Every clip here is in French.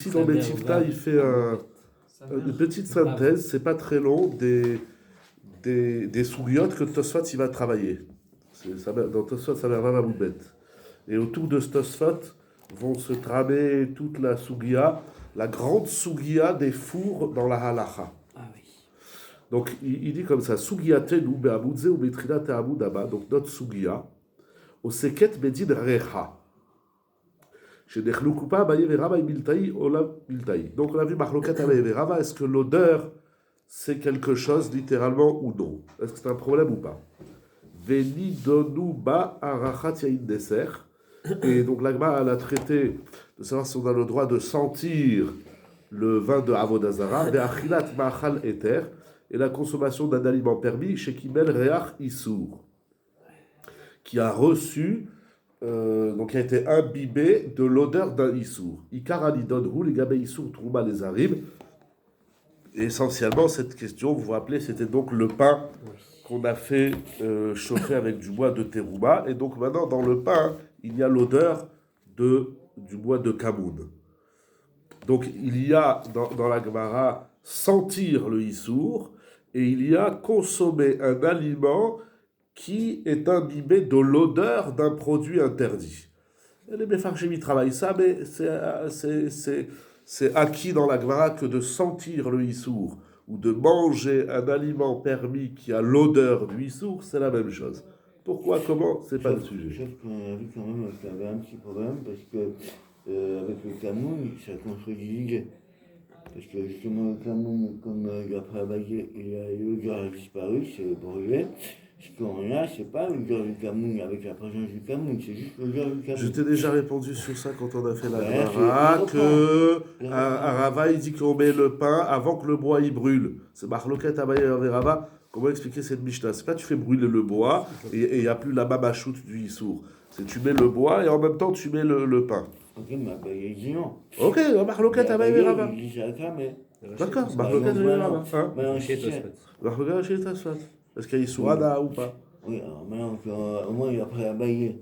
Ici, dans Betifta, il fait une petite synthèse, c'est pas très long, des sougiotes que Tosfot il va travailler. Dans Tosfot, ça va vraiment bête. Et autour de ce Tosfot vont se tramer toute la sougia, la grande sougia des fours dans la halacha. Ah oui. Donc il dit comme ça, sougia tenu be'amudze ou betrila te'amudaba, donc notre sougia, au seket bedid recha. Donc on a vu Mahlokat Abaye et Rava, est-ce que l'odeur c'est quelque chose littéralement ou non? Est-ce que c'est un problème ou pas? Veni donu ba arachat yain deser. Et donc l'Agma elle a traité de savoir si on a le droit de sentir le vin de Avodazara, ve'achilat ma'achal eter, et la consommation d'un aliment permis chez Kimel Reach Issour, qui a reçu donc il a été imbibé de l'odeur d'un issour. Ikar alidon hu, les gabé issour trouma les arrives. Essentiellement, cette question, vous vous rappelez, c'était donc le pain qu'on a fait chauffer avec du bois de terouma. Et donc maintenant, dans le pain, il y a l'odeur du bois de kamoun. Donc il y a dans la Gemara sentir le issour et il y a consommer un aliment qui est imbibé de l'odeur d'un produit interdit. Les Mefarshim travaillent ça, mais c'est acquis dans la Gemara que de sentir le issour ou de manger un aliment permis qui a l'odeur du issour, c'est la même chose. Pourquoi, comment, c'est pas le sujet. Sauf qu'on a vu quand même qu'il y avait un petit problème parce que avec le Camoun, ça contredit l'idée. Parce que justement, le Camoun, comme il a travaillé et l'odeur a disparu, c'est brûlé. Ce qu'on a, c'est pas l'odeur du Camoun avec la présence du Camoun, c'est juste l'odeur du Camoun. Je t'ai déjà répondu sur ça quand on a fait la Gemara, que à Rava, il dit qu'on met le pain avant que le bois il brûle. C'est Mahloket Abaye et Rava. Comment expliquer cette Mishnah? C'est pas tu fais brûler le bois et il n'y a plus la mabachoute du issour. C'est tu mets le bois et en même temps tu mets le pain. Ok, mais Abaye dit non. Ok, Mahloket Abaye et Rava. Il dit ça mais. D'accord, Mahloket Abaye et Rava. Maintenant, chez Tosfot. Est-ce qu'il y a Issourada ou pas? Oui, alors maintenant, au moins, il a pris Abaye.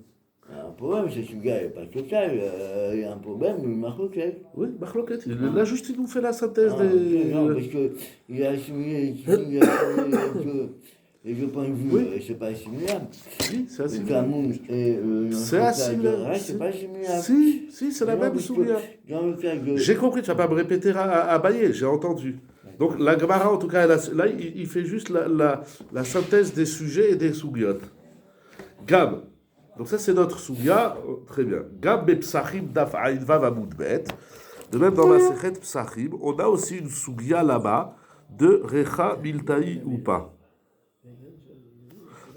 Il y a un problème, c'est que ce gars n'est pas total. Il y a un problème, il marque OK. Oui, Mahloket. Là, juste, il nous fait la synthèse des. Non, parce qu'il a assimilé les deux points de vue, oui. C'est pas assimilable. Si, c'est assimilable. Le Camoun et c'est assimilable. C'est pas assimilable. Si, c'est la même souvenir. J'ai compris, tu vas pas me répéter à Bayer, j'ai entendu. Donc la Gemara, en tout cas, là, il fait juste la synthèse des sujets et des sougiotes. Gab. Donc ça, c'est notre sougia. Très bien. Gab be psachim daf aïd vav amud bet. De même, dans la sechet psachim, on a aussi une sougia là-bas de recha miltaï ou pas.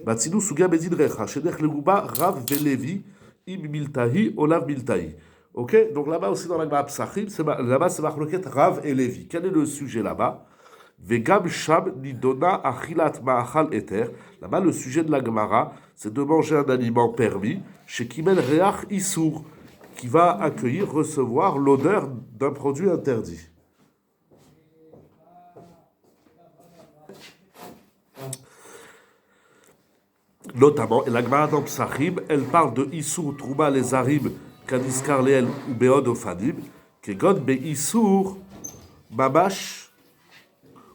Batsinou sougia bedid recha. Shedech legouba rav velevi im miltahi olav miltahi. Ok, donc là-bas aussi dans la Gemara Psachim, là-bas c'est Mahloket Rav et Lévi. Quel est le sujet là-bas? Vegam sham nidona achilat ma'achal eter. Là-bas le sujet de la Gemara, c'est de manger un aliment permis chez Kimel Reach Issour, qui va accueillir, recevoir l'odeur d'un produit interdit. Notamment, et la Gemara dans Psachim, elle parle de Issour Trouma les Arib Kadiskar Leel ou Beod Ofanim, Kegon Beissour, Mamash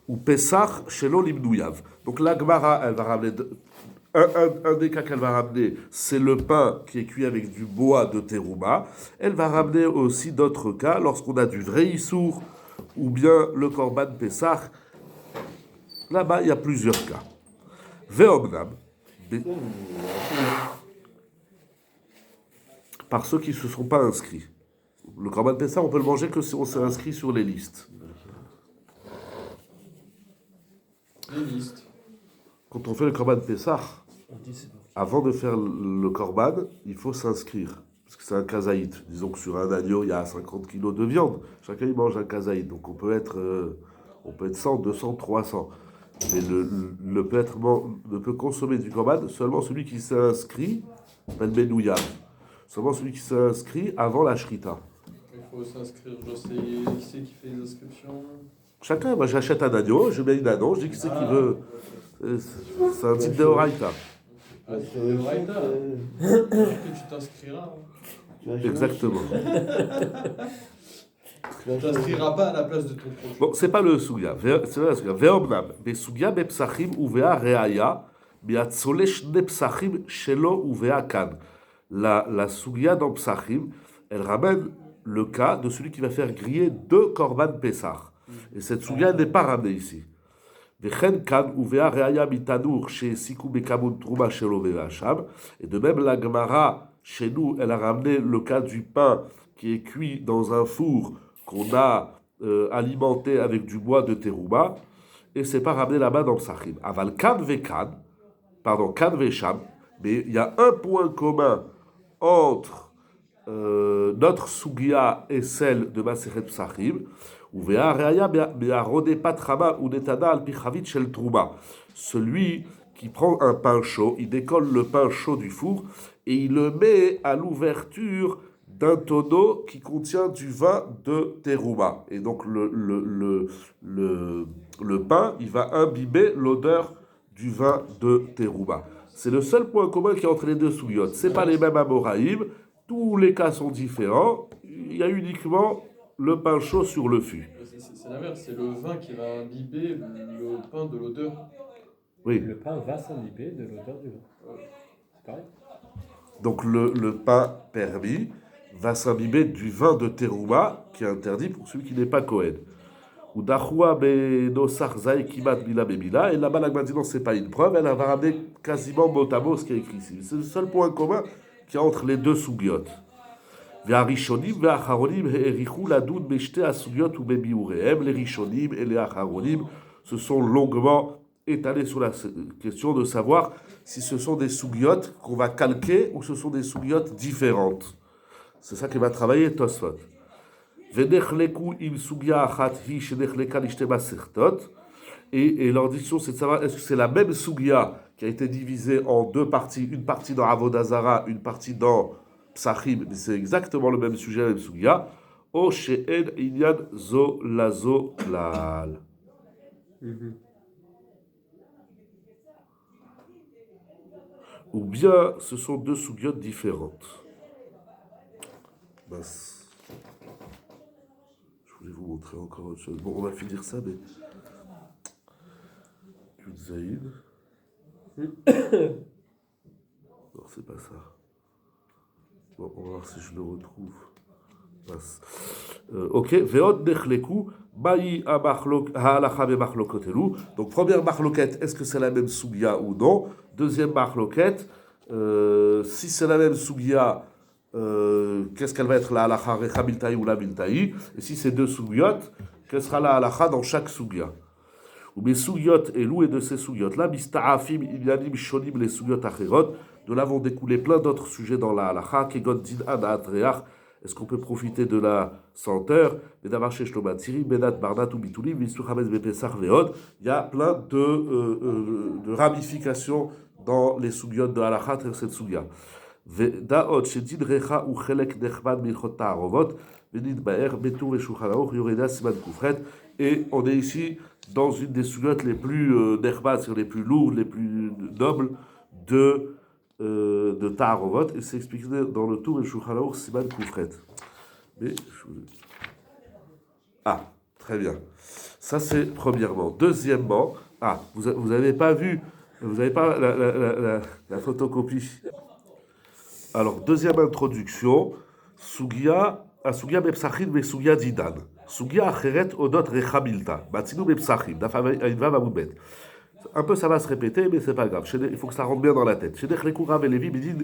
ou Pesach Shelo Limnouyav. Donc la Gemara, elle va ramener. Un des cas qu'elle va ramener, c'est le pain qui est cuit avec du bois de terouma. Elle va ramener aussi d'autres cas, lorsqu'on a du vrai Issour ou bien le Korban Pesach. Là-bas, il y a plusieurs cas. Ve'omnam. Par ceux qui ne se sont pas inscrits. Le Korban Pessah, on peut le manger que si on s'est inscrit sur les listes. Les listes. Quand on fait le Korban Pessah, avant de faire le Korban, il faut s'inscrire. Parce que c'est un kazaït. Disons que sur un agneau, il y a 50 kilos de viande. Chacun, il mange un kazaït. Donc on peut être 100, 200, 300. Mais ne peut consommer du Korban seulement celui qui s'est inscrit, ben Benouyav. Seulement celui qui s'inscrit avant la shrita. Il faut s'inscrire, je sais qui c'est qui fait les inscriptions. Chacun, moi j'achète un agneau, je mets une annonce, je dis qui c'est qui veut. C'est un type de Horaïta. Ah, c'est le Horaïta. Que tu t'inscriras. Exactement. Tu t'inscriras pas à la place de ton prochain. Bon, c'est pas le Sougia. C'est pas le Sougia. Ve'omnam, Besougia bepsachim uvea reaya, biatzole shne psachim shelo uvea kan. La Sougia dans Psachim, elle ramène le cas de celui qui va faire griller 2 korban Pessah. Et cette Sougia n'est pas ramenée ici. Vechen kan uvea reaya mitanour chez Sikou bekamoun trouma shelo ve'asham. Et de même, la Gemara, chez nous, elle a ramené le cas du pain qui est cuit dans un four qu'on a alimenté avec du bois de terouma, et c'est pas ramené là-bas dans Psachim. Aval kan vekan, pardon, kan vesham, mais il y a un point commun entre notre Sougia et celle de Masechet Psachim, ou vea reaya be'arode patrama ou netana al pichavit shel trouma. Celui qui prend un pain chaud, il décolle le pain chaud du four et il le met à l'ouverture d'un tonneau qui contient du vin de terouma. Et donc le pain, il va imbiber l'odeur du vin de terouma. C'est le seul point commun qui est entre les deux souillottes. Ce n'est pas les mêmes amoraïm, tous les cas sont différents. Il y a uniquement le pain chaud sur le fût. C'est l'inverse, c'est le vin qui va imbiber le pain de l'odeur. Oui. Le pain va s'imbiber de l'odeur du vin. C'est pareil. Donc le pain permis va s'imbiber du vin de terouma qui est interdit pour celui qui n'est pas Kohen. Ou dachua benosar zay kimat bila bebila. Et là-bas, la Gemara dit non, c'est pas une preuve. Elle va ramener quasiment mot à mot ce qui est écrit ici. C'est le seul point commun qu'il y a entre les deux sougiotes. Ve'arishonim ve'acharonim he'erichu ladun beshte asugiot ou bebiurehem. Les rishonim et les acharonim se sont longuement étalés sur la question de savoir si ce sont des sougiotes qu'on va calquer ou ce sont des sougiotes différentes. C'est ça qu'il va travailler Tosfot. Et leur discussion, c'est de savoir est-ce que c'est la même Sougia qui a été divisée en 2 parties, une partie dans Avodah Zara, une partie dans Psachim, mais c'est exactement le même sujet, la même Sougia. O she'en inyan zo lazo klal. Ou bien ce sont 2 sougiotes différentes. Je voulais vous montrer encore autre chose. Bon, on va finir ça, mais... Yudzaïd. Non, c'est pas ça. Bon, on va voir si je le retrouve. Ok. Ve'od nechleku, ma'i ha'alacha be'machlokotelu. Donc, première machloket, est-ce que c'est la même sougia ou non? Deuxième machloket, si c'est la même sougia, qu'est-ce qu'elle va être la halacha recha miltaï ou la miltaï? Et si c'est 2 sougiotes, quelle sera la halacha dans chaque sougia? Ou mes sougiotes et loup et de ces sougiotes là, mista'afim ilyanim shonim les sougiotes acherot. De là vont découler plein d'autres sujets dans la halacha. Kegon din ana atreach. Est-ce qu'on peut profiter de la senteur? Bedavar sheshlomat siri benat barnat ou bitulim visuchametz bepesach veod. Il y a plein de ramifications dans les sougiotes de halacha de cette sougia. Ve'daot shedin recha ou chelek nechman milchot ta'arovot venid ba'er betur veshulchan aruch yoreda siman kufret. Et on est ici dans une des sougiotes les plus nechman, c'est-à-dire les plus lourdes, les plus nobles de Ta'arovot, et c'est expliqué dans le tour et Shulchan Aruch Siman Kufret. Mais très bien. Ça c'est premièrement. Deuxièmement, vous n'avez pas vu, vous n'avez pas la photocopie. Alors deuxième introduction, Sougia Bepsachim ve Sougia Didan. Sougia Acheret Odot Rechabilta. Batzinu Bepsachim. Dafavayinva Mamubet. Un peu ça va se répéter, mais c'est pas grave. Il faut que ça rentre bien dans la tête. Chez Nechlekou Rav et Lévi, Midin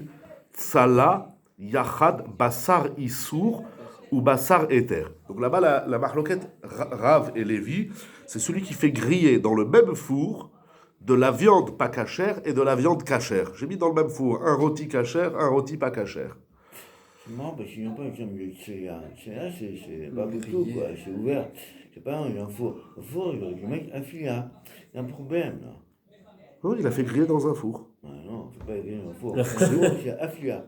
Tsala Yachad Basar Issour ou Basar Eter. Donc là-bas, la marloquette Rav et Lévi, c'est celui qui fait griller dans le même four de la viande pas cachère et de la viande cachère. J'ai mis dans le même four un rôti cachère, un rôti pas cachère. Non, parce qu'ils n'ont pas exemple de Tchéa. Tchéa, c'est pas du tout, quoi. C'est ouvert. C'est pas un four. Le four, le mec a fia. Il y a un problème, là. Oui, il a fait griller dans un four. Non, il ne faut pas griller dans un four. C'est affia.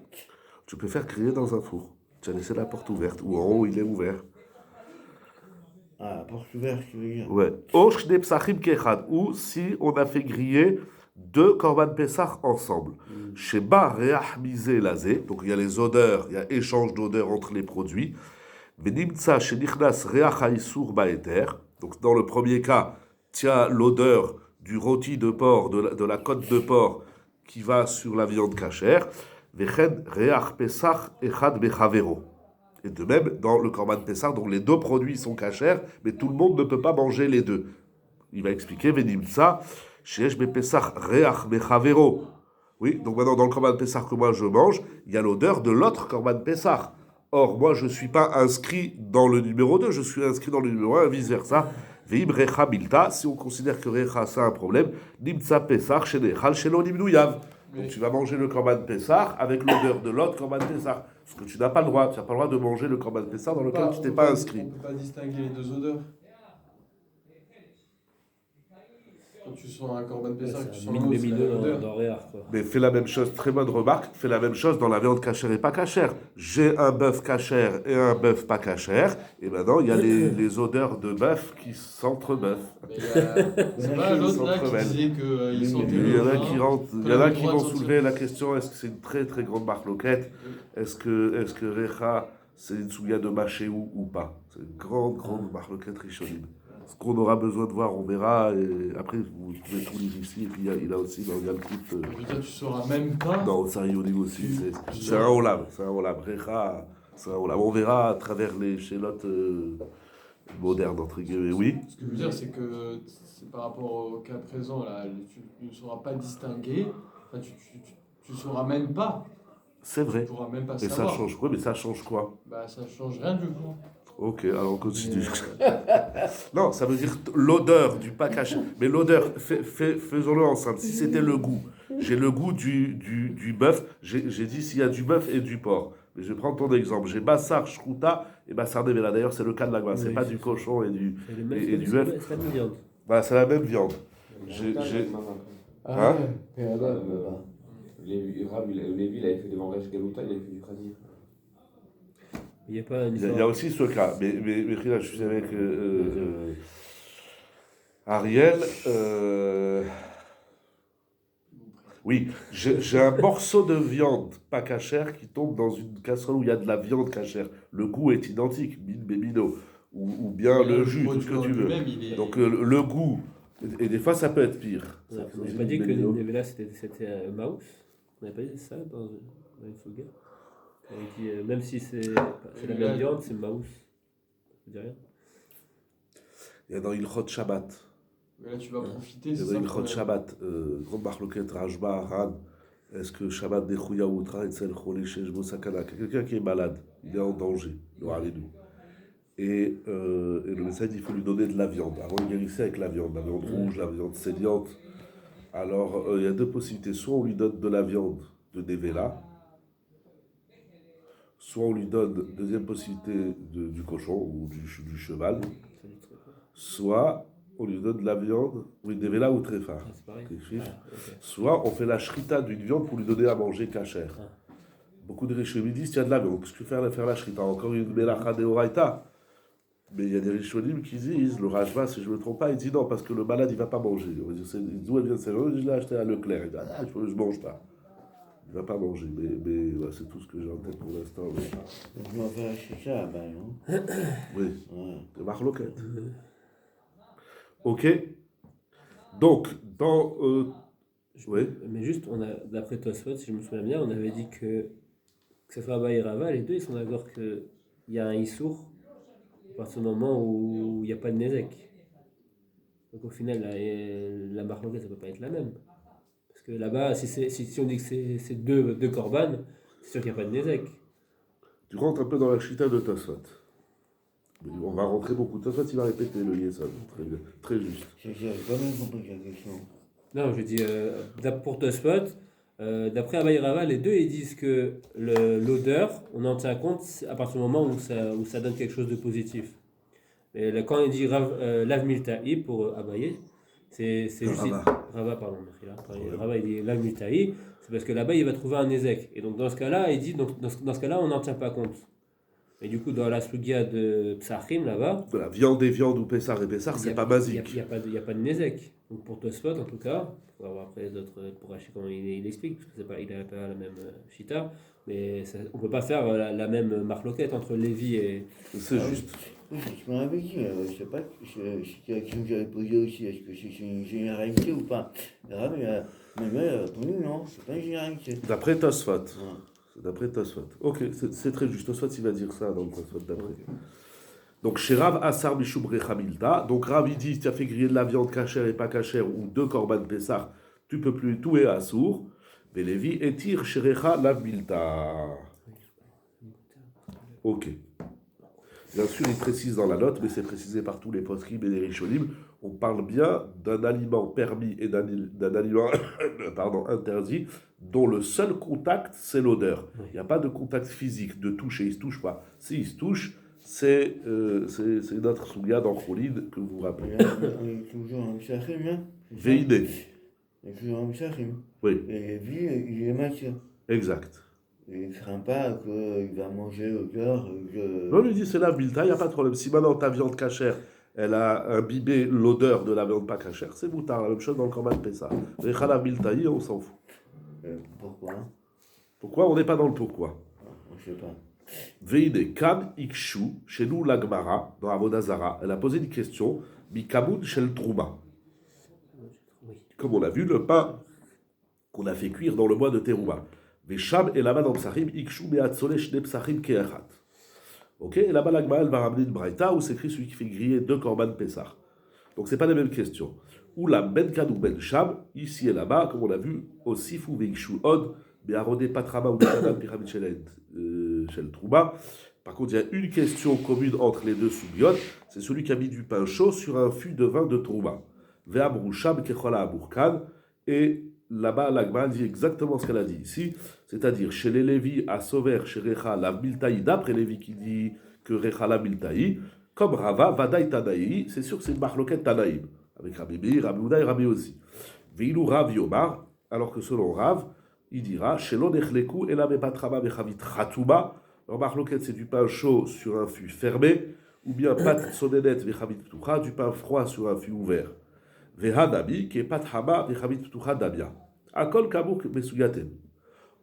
Tu peux faire griller dans un four. Tu as laissé la porte ouverte, ou en haut, il est ouvert. La porte ouverte, tu veux dire? Ouais. Ou si on a fait griller 2 Korban Pessah ensemble. Sheba Reach Misé Lazé, donc il y a les odeurs, il y a échange d'odeurs entre les produits. Venimtsa shenichnas reach haïsour baeter. Donc dans le premier cas, tu as l'odeur du rôti de porc, de la côte de porc qui va sur la viande cachère. Vechen reach pesach echad bechavero. Et de même, dans le Korban Pessah, donc les deux produits sont cachers, mais tout le monde ne peut pas manger les deux. Il va expliquer, Venimtsa, sheesh bepesach reach bechavero. Oui, donc maintenant, dans le Korban Pessah que moi je mange, il y a l'odeur de l'autre Korban Pessah. Or, moi, je ne suis pas inscrit dans le numéro 2, je suis inscrit dans le numéro 1, vice-versa. Veim recha bilta, si on considère que recha, c'est un problème, nimtsa Pessah, shenechal shelo nimnuyav. Donc tu vas manger le Korban Pessah avec l'odeur de l'autre Korban Pessah. Parce que tu n'as pas le droit. Tu n'as pas le droit de manger le Korban Pessah dans lequel tu t'es pas inscrit. On ne peut pas distinguer les deux odeurs. Quand tu sens un Korban Pessah, tu sens l'autre, c'est la même odeur. dans Réar, quoi. Mais fais la même chose, très bonne remarque, fais la même chose dans la viande cachère et pas cachère. J'ai un bœuf cachère et un bœuf pas cachère, et maintenant il y a les odeurs de bœuf qui s'entremeuvent. Mais c'est pas l'autre là qui disait qu'ils sentaient Il y en a le qui vont soulever la question, est-ce que c'est une très très grande marloquette? Est-ce que Recha, c'est une souga de Machéou ou pas? C'est une grande marloquette rishonim. Ce qu'on aura besoin de voir, on verra. Et après, vous pouvez tout lire ici. Et puis il y a aussi dans Yalkut. Putain, tu sauras même pas. Dans Sarionim aussi. C'est un olam. C'est un olam. Recha, c'est un olam. On verra à travers les chélotes modernes, entre guillemets. Oui. Ce que je veux dire, c'est que c'est par rapport au cas présent, là, tu ne sauras pas distinguer. Enfin, tu ne sauras même pas. C'est vrai. Tu pourras même pas Et savoir. ça change quoi? Mais ça change quoi? Bah, ça change rien du coup. Ok, alors on continue. Non, ça veut dire l'odeur du pas caché. Mais l'odeur, faisons-le ensemble. Si c'était le goût, j'ai le goût du bœuf. J'ai dit s'il y a du bœuf et du porc. Mais je vais prendre ton exemple. J'ai bassar, shruta et bassar nevela. D'ailleurs, c'est le cas de la glace. C'est pas du cochon et du bœuf. C'est la même viande. Bah, c'est la même viande. Hein? Lévi, il avait fait devant Resh Galuta, il avait fait du Khazir. Il y a pas une Il y a aussi ce cas. Mais là, je suis avec Ariel. Oui, j'ai un morceau de viande pas cachère qui tombe dans une casserole où il y a de la viande cachère. Le goût est identique, bimino, ou bien le jus, tout ce que tu veux. Donc le goût, et des fois ça peut être pire. On n'avait pas dit que Nevela c'était un mouse. On n'avait pas dit ça dans une souga. Même si c'est la même viande, c'est mouse. Ça veut dire rien. Il y a dans Ilchot Shabbat. Mais là, tu vas profiter. Il y a dans Ilchot Shabbat, grande marloquette, Rajba, Ran. Est-ce que Shabbat Dechouya Outra et Tsel Cholé Sheshbo Sakana? Quelqu'un qui est malade, il est en danger, le Haridou. Et le médecin dit qu'il faut lui donner de la viande. Avant, il guérissait avec la viande rouge, la viande saignante. Alors, il y a deux possibilités. Soit on lui donne de la viande de Nevela, soit on lui donne, deuxième possibilité, du cochon ou du cheval, soit on lui donne de la viande, oui, Nevela ou Tréfa. Soit on fait la shrita d'une viande pour lui donner à manger cachère. Beaucoup de rishonim disent qu'il y a de la viande. Qu'est-ce que tu fais faire la shrita? Encore une melacha de oraita. Mais il y a des rishonim qui disent, le Rajva, si je ne me trompe pas, il dit non, parce que le malade, il ne va pas manger. D'où elle vient cette viande? Je l'ai acheté à Leclerc. Il dit, je ne mange pas. Il ne va pas manger. Mais ouais, c'est tout ce que j'ai en tête pour l'instant. Mais... Je m'en fais acheter ça, ben non. Oui, de marloquette. Ok. Donc, dans... oui. Mais juste, d'après Tosfot, si je me souviens bien, on avait dit que ce soit Abba et Rava, les deux, ils sont d'accord qu'il y a un Issour à partir du moment où il n'y a pas de Nézek. Donc au final, la marloquette, ça ne peut pas être la même. Parce que là-bas, si on dit que c'est deux korban, c'est sûr qu'il n'y a pas de Nézek. Tu rentres un peu dans la chita de Tosfot. On va rentrer beaucoup. Tosfot, il va répéter le Yesod. Très bien, très juste. J'ai quand même compris la question. Non, je dis, pour Tosfot, d'après Abba et Rava, les deux, ils disent que l'odeur, on en tient compte à partir du moment où ça donne quelque chose de positif. Mais quand il dit Lav Milta'i pour Abaye, c'est juste... Rava, pardon. Rava, il dit Lav Milta'i, c'est parce que là-bas, il va trouver un Nézek. Et donc, dans ce cas-là, il dit, dans ce cas-là, on n'en tient pas compte. Et du coup, dans la sugia de Psachim, là-bas, De la viande et viande ou Pessar et Pessar, c'est pas il basique. n'y a, y a pas de Nezek. Donc pour Tosfot, en tout cas, on va voir après d'autres, pour Rachid comment il explique, parce que c'est pas, il n'a pas la même Shita, mais on ne peut pas faire la même marloquette entre Lévi et. C'est Ah oui. juste. Oui, c'est ce qu'on avait dit. Je sais pas, c'est la question que j'avais posée aussi. Est-ce que c'est une généralité ou pas? Ah, mais pour nous, non, c'est pas une généralité. D'après Tosfot. Ouais. C'est d'après Tosfot. Ok, c'est très juste. Tosfot, il va dire ça dans le Tosfot d'après. Donc, chez Rav Asar Mishum Rechamilta, donc Rav il dit, tu as fait griller de la viande cachère et pas cachère, ou deux korban Pessah, tu peux plus, tout est assour. Mais Lévi etir sherecha lavmilta. Ok. Bien sûr, il précise dans la note, mais c'est précisé par tous les poskim et les rishonim, on parle bien d'un aliment permis et d'un aliment pardon, interdit, dont le seul contact, c'est l'odeur. Il n'y a pas de contact physique, de toucher, il ne se touche pas. S'il se touche, c'est notre souga dans Cholid que vous vous rappelez. On est toujours en Psachim, hein? Veidé. On est toujours en Psachim. Oui, Et lui, il est mature. exact. Il ne craint pas qu'il va manger au cœur. On lui dit c'est la vilta, il n'y a pas de problème. Si maintenant ta viande cachère, elle a imbibé l'odeur de la viande pas cachère, c'est moutard, la même chose dans le Korban Pessah. Les la viltaï, on s'en fout. Pourquoi? Pourquoi on n'est pas dans le pourquoi? On ne sait pas. Veide Kan Ikshu, chez nous la Gemara, dans Avodazara, elle a posé une question, Bikamoun Shel Trouma. Oui. Comme on l'a vu, le pain qu'on a fait cuire dans le mois de Terouma. Vesham et là-bas dans Psachim, Ikshu Beatzole Shne Psachim Keachat. Ok, et là-bas la Gemara, elle va ramener une braïta où c'est écrit celui qui fait griller deux korban Pessah. Donc c'est pas les mêmes questions. Ou la Ben Kan ou Ben Sham, ici et là-bas, comme on l'a vu, aussi Fou Veikshu Od, Bearodé Patrama ou Bearodé Pyramid Shel Trouma. Par contre, il y a une question commune entre les deux soubiotes, c'est celui qui a mis du pain chaud sur un fût de vin de Trouma. Ve'amroucham kechola aburkan. Et là-bas, l'Agma dit exactement ce qu'elle a dit ici, c'est-à-dire chez les Lévis à Sover, chez Recha la Miltaï, d'après Lévi qui dit que Recha la Miltaï, comme Rava, Vadaï Tanaï, c'est sûr que c'est une marloquette Tanaïm, avec Rabbi Meir, Rabbi Ouda et Rabbi aussi. Veilou Rav Yomar, alors que selon Rav, il dira chez l'Onechleku et la Mepatrama Bechavit Chatouma. Alors, marloquette, c'est du pain chaud sur un fût fermé, ou bien pat sonenet Bechavit Ptucha, du pain froid sur un fût ouvert. Vehanabi, qui est pat Hama Bechavit Ptucha Dabia. Akol Kamouk Mesugaten.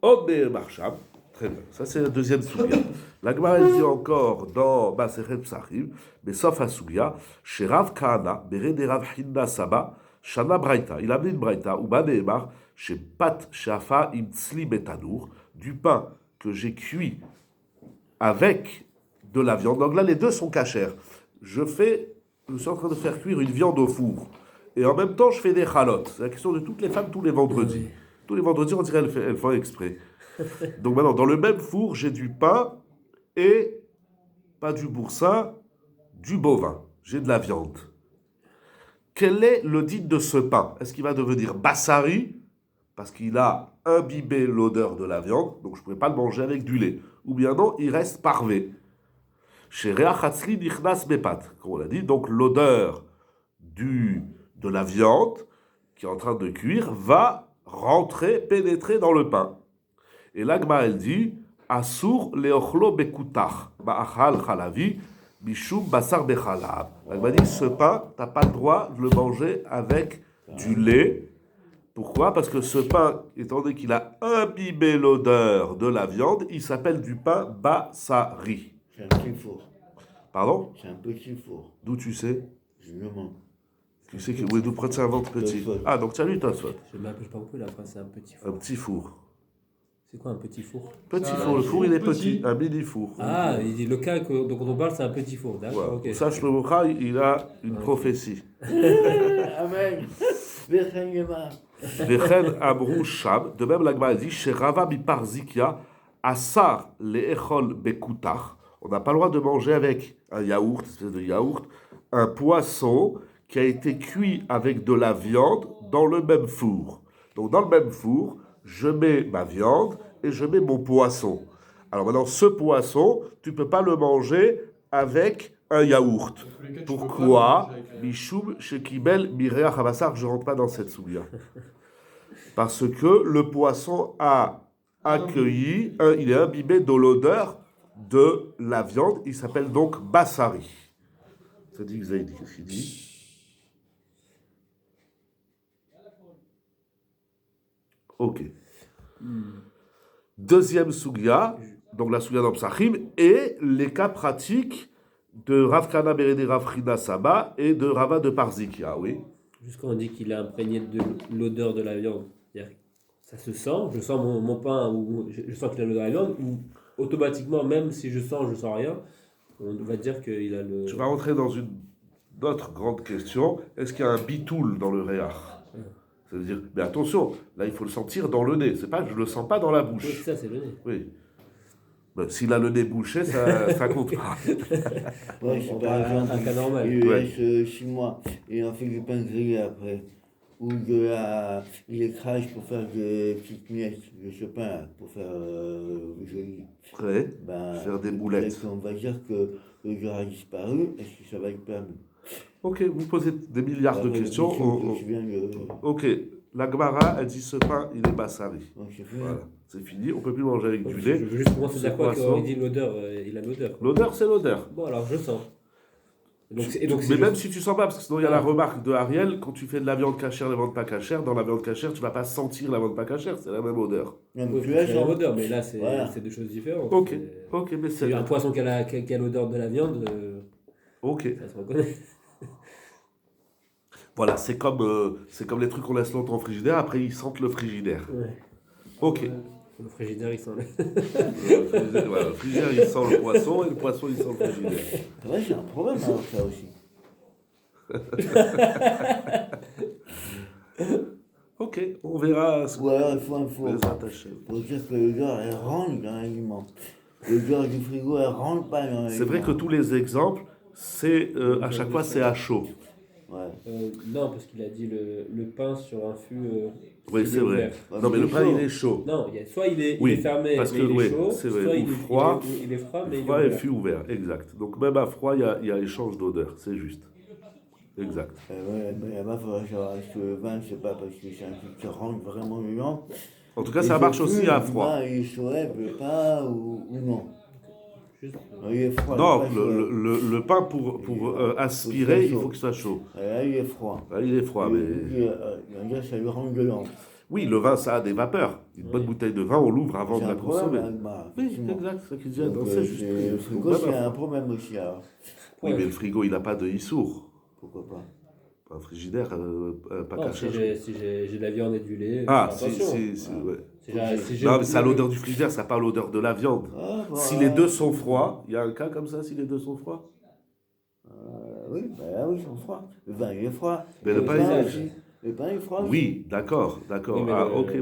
Odne Marsham. Très bien. Ça, c'est la deuxième souga. La Gemara dit encore dans Masechet Psachim, mais sauf à souga, chez Rav Kahana, Bere de Rav Hinna Saba, Shana Braïta. Il a amené une Braïta, ou Banéemar, chez Pat Shafa Imtsli Betanour, du pain que j'ai cuit avec de la viande. Donc là, les deux sont cachères. Je suis en train de faire cuire une viande au four. Et en même temps, je fais des chalotes. C'est la question de toutes les femmes tous les vendredis. Tous les vendredis, on dirait qu'elles font exprès. Donc maintenant, dans le même four, j'ai du pain et pas du boursin, du bovin. J'ai de la viande. Quel est le dit de ce pain? Est-ce qu'il va devenir bassari parce qu'il a imbibé l'odeur de la viande, donc je ne pourrais pas le manger avec du lait? Ou bien non, il reste parvé. Chez Reachatzli Nichnas Bepat, comme on l'a dit, donc l'odeur de la viande qui est en train de cuire va pénétrer dans le pain. Et l'Agma, elle dit Asur leochlo bekutach, ba'achal chalavi, bishum basar bechalab. L'Agma dit ce pain, tu n'as pas le droit de le manger avec du lait. Pourquoi? Parce que ce pain, étant donné qu'il a imbibé l'odeur de la viande, il s'appelle du pain basari. C'est un petit four. Pardon? C'est un petit four. D'où tu sais? Je le mange. Tu sais que oui, d'où près ça invente petit. Tosfot. Ah, donc tu as lu Tosfot. Je ne m'appelle pas beaucoup la phrase, c'est un petit Un four. petit four. C'est quoi un petit four? Petit Ça, four, le four il est petit, petit. un mini four. Ah, il dit le cas dont on parle, c'est un petit four. D'accord, Voilà. ok. Ça, Shlomo Chai, il a une Ok. prophétie. Amen. Verchengema. Vechen Amrou Sham, de même la Gemara dit, chez Rava Bipar Zikia, Asar le'echol bekutach. On n'a pas le droit de manger avec un yaourt, une espèce de yaourt, un poisson qui a été cuit avec de la viande dans le même four. Donc dans le même four, je mets ma viande et je mets mon poisson. Alors maintenant, ce poisson, tu ne peux pas le manger avec un yaourt. Dans tous les cas, tu Pourquoi? peux pas le manger avec la- Mishum Shekibel Mireach Habassar, je ne rentre pas dans cette soulia. Parce que le poisson a accueilli, il est imbibé de l'odeur de la viande. Il s'appelle donc Bassari. Ça dit Zaidi, qu'est-ce qu'il dit? Ok. Deuxième Sugya, donc la Sugya dans Psachim, et les cas pratiques de Rav Kana Beredé Rav Chida Saba et de Rava de Parzikia, oui. Jusqu'à on dit qu'il est imprégné de l'odeur de la viande. C'est-à-dire, ça se sent, je sens mon pain, ou je sens qu'il a l'odeur de la viande, ou automatiquement, même si je sens rien, on va dire qu'il a le... Je vais rentrer dans une autre grande question. Est-ce qu'il y a un bitoul dans le réach? C'est-à-dire, mais attention, là il faut le sentir dans le nez. C'est pas, je le sens pas dans la Oui, bouche. ça, c'est le nez. Oui. Ben, s'il a le nez bouché, ça compte pas. Ouais, c'est On par parle exemple, un cas normal. il Ouais. laisse 6 mois et on fait du pain grillé après. Ou il écrase pour faire des petites miettes de ce pain là, pour faire joli. Ouais. Ben, Faire des boulettes. peut-être qu'on va dire que le gars a disparu, est-ce que ça va être permis? Ok, vous posez des milliards de Après, questions. je viens de... Ok, la Gemara, elle dit ce pain, il est bassari. Donc, c'est fait. Voilà, c'est fini. On peut plus manger avec du Je lait. veux juste commencer Ce à dire quoi poisson. quand il dit l'odeur, il a l'odeur. L'odeur, c'est l'odeur. Bon, alors je sens. Donc, Mais même si tu sens pas, parce que sinon il y a la remarque de Ariel, quand tu fais de la viande cachère, la viande pas cachère, dans la viande cachère, tu vas pas sentir la viande pas cachère, c'est la même odeur. Non, mais Oui, tu vois, c'est ça- l'odeur, mais là, c'est Voilà. c'est deux choses différentes. Ok, C'est- ok, mais C'est c'est... un poisson qui a l'odeur de la viande, Ok, ça se reconnaît. voilà, c'est comme les trucs qu'on laisse longtemps au frigidaire, après ils sentent le frigidaire. Ouais. Ok. Le frigidaire, il sent le... Voilà, le frigidaire il sent le poisson, et le poisson il sent le frigidaire. C'est vrai, c'est un problème alors ça aussi. Ok, on verra ce Ou alors il faut un four. les attacher. Pour dire que l'odeur elle rentre dans l'aliment. L'odeur du frigo elle rentre pas dans l'aliment. C'est vrai que tous les exemples, c'est à chaque fois c'est à chaud. Ouais. Non, parce qu'il a dit le pain sur un fût. Oui, il c'est est vrai. ouvert. Ouais, Non, mais mais le il est pain chaud. il est chaud. Non, soit il est Oui, fermé, parce mais que, il est oui, chaud, c'est vrai. soit Ou il froid. il est froid, mais il est Froid et ouvert. fût ouvert, exact. Donc même à froid, il y a échange d'odeur, c'est juste. Exact. Ouais, mais là-bas, il faudrait savoir est-ce que le vin, c'est pas parce que c'est un truc qui rentre vraiment dedans. En tout cas, Et ça marche surtout, aussi à le froid. vin, il se lève pas ou non. Juste- Il est froid. Non, il est pas chaud. le pain pour aspirer, il faut qu'il soit chaud. Là, il est froid. Là, il est froid, Et mais... il y a ça lui rentre dedans. Oui, le vin, ça a des vapeurs. Une bonne bouteille de vin, on l'ouvre avant C'est de un la consommer. problème, avec ma- Oui, effectivement. exact, c'est ça qu'il dit. Donc, Non, c'est juste. le Donc, frigo, même c'est à- un problème aussi, alors. Oui, mais le frigo, il n'a pas de issour. Pourquoi pas? Un frigidaire, pas Non, caché. si j'ai de la viande et du lait, Ah, fais si, attention. ouais. Si j'ai Non, mais ça a l'odeur du frigidaire, ça n'a pas l'odeur de la viande. Ah, bah, Si les deux sont froids, il y a un cas comme ça, si les deux sont froids. Oui, bah là, oui, ils sont froids. Le vin, il est froid. Mais le pain, il est- aussi. Le pain, il est froid. aussi. Oui, d'accord. Oui, mais Ah, le- ok,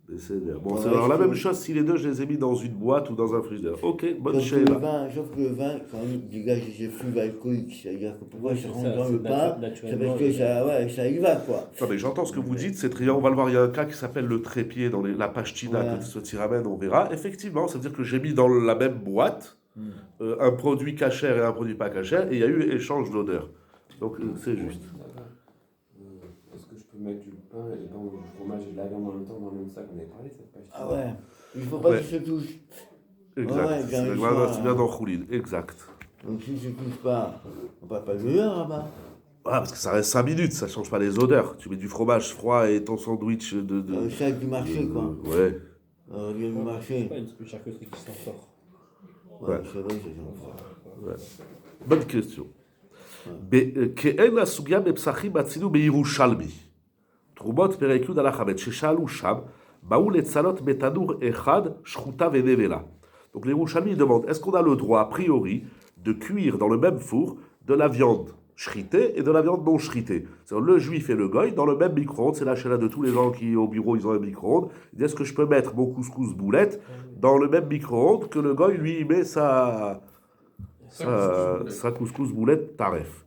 Besséder. Bon, Ouais, c'est alors la c'est- même chose si les deux, je les ai mis dans une boîte ou dans un frigidaire. Ok, bonne Sauf que le chéla. vin, quand il dégage des effluves alcooliques, c'est-à-dire que pourquoi Oui, ça c'est rentre ça, dans c'est le pain, c'est naturellement, parce que ça, ouais, ça y va, quoi. Non, mais j'entends ce que vous dites, c'est très bien. On va le voir. Il y a un cas qui s'appelle le trépied dans la pachtina, Ouais. que ce tiramène, on verra. Effectivement, c'est-à-dire que j'ai mis dans la même boîte un produit cachère et un produit pas cachère, et il y a eu échange d'odeur. Donc, c'est juste. Est-ce que je peux mettre du pain et du fromage et de la viande en même temps dans le même sac? On avait parlé de cette page. Ah ouais, il faut pas Ouais. qu'ils se touchent. Exact. Ouais, bien, c'est ils voilà, sont, c'est bien dans Khoulid. Exact. Donc s'ils se touchent pas, on parle pas de l'heure là-bas. Voilà, parce que ça reste 5 minutes, ça change pas les odeurs. Tu mets du fromage froid et ton sandwich de... Dans le sac du marché, quoi. Ouais. On vient du C'est marché. pas une charcuterie qui s'en sort. Ouais, c'est vrai, c'est ça. Bonne question. כאין הסוגיה בפסחים עשינו בירושלמי. תרומות פרק י' על החמץ, ששאלו שם, באו לצלות בתנור אחד, שחוטה ונבלה. Donc les Rouchalmi demandent, est-ce qu'on a le droit, a priori, de cuire dans le même four de la viande shritée et de la viande non shritée? C'est-à-dire le juif et le goy dans le même micro-ondes, c'est la chéla de tous les gens qui au bureau, ils ont un micro-ondes. Ils disent, est-ce que je peux mettre mon couscous boulette dans le même micro-ondes que le goy, lui, il met sa couscous boulette taref.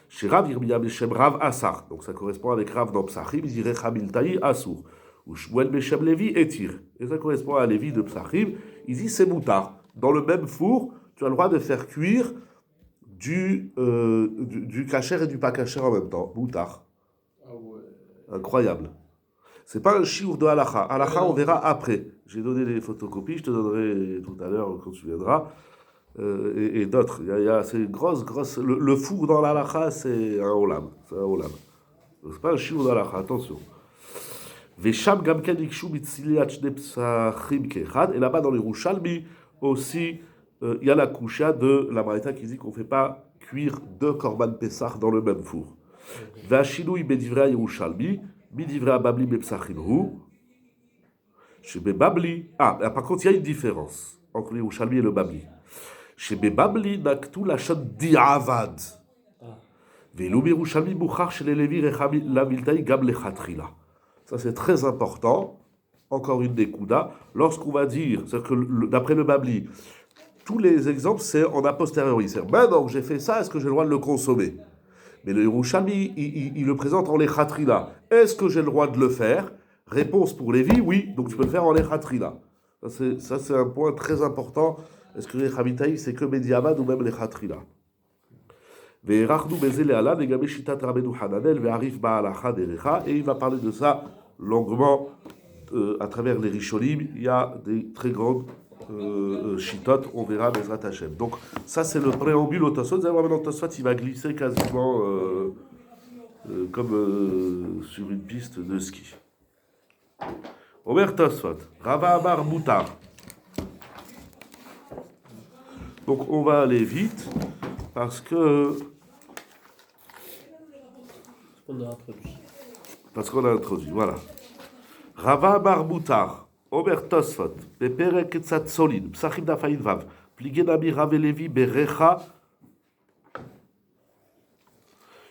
Chez Rav Yirmiyah Beshem Rav Asar, donc ça correspond avec Rav dans Psachim, il dirait Chamil Taï Assour. Ou Shmuel Beshem Levi Etir, et ça correspond à Lévi de Psachim, il dit c'est moutard. Dans le même four, tu as le droit de faire cuire du kasher et du pas kasher en même temps. Moutard. Ah ouais. Incroyable. C'est pas un shiur de halakha. Halakha, on verra après. J'ai donné les photocopies, je te donnerai tout à l'heure quand tu viendras. Et d'autres. C'est grosse. Le four dans l'halakha, c'est un olam. C'est un olam. C'est pas un shiur de halakha, attention. Vesham gamken ikshu mitziliat shne psachim kechad. Et là-bas, dans les Yerushalmi, aussi, il y a la kusha de la Braïta qui dit qu'on ne fait pas cuire 2 korban pesach dans le même four. Vashinui bedivrea Yerushalmi, midivrea babli bepsachim hu. Chez Babli, par contre, il y a une différence entre le Yerushalmi et le Babli. Chez Babli, naktu la shot di'avad. Velu Yerushalmi buchar chez les Lévi rechami la miltaï gam lechatrila. Ça, c'est très important. Encore une des Kouda. Lorsqu'on va dire, c'est-à-dire que d'après le Babli, tous les exemples, c'est en a posteriori. C'est maintenant que j'ai fait ça, est-ce que j'ai le droit de le consommer? Mais le Yerushalmi, il le présente en lechatrila. Est-ce que j'ai le droit de le faire? Réponse pour Lévi, oui, donc tu peux le faire en lechatrila. Ça, c'est un point très important. Est-ce que les Chamitaï, c'est que Mediavad ou même lechatrila? Et il va parler de ça longuement à travers les Rishonim. Il y a des très grandes shitot, on verra Bezrat Hashem. Donc ça c'est le préambule au Tosfot. Vous allez voir maintenant Tosfot, il va glisser quasiment comme sur une piste de ski. Omer Tosfot, Rava Amar Moutar. Donc on va aller vite parce qu'on a introduit, voilà. Rava Amar Moutar, Omer Tosfot, Beperek Etzat Solin, Psachim Dafaïd Vav, Pligenami Rave Levi Berecha.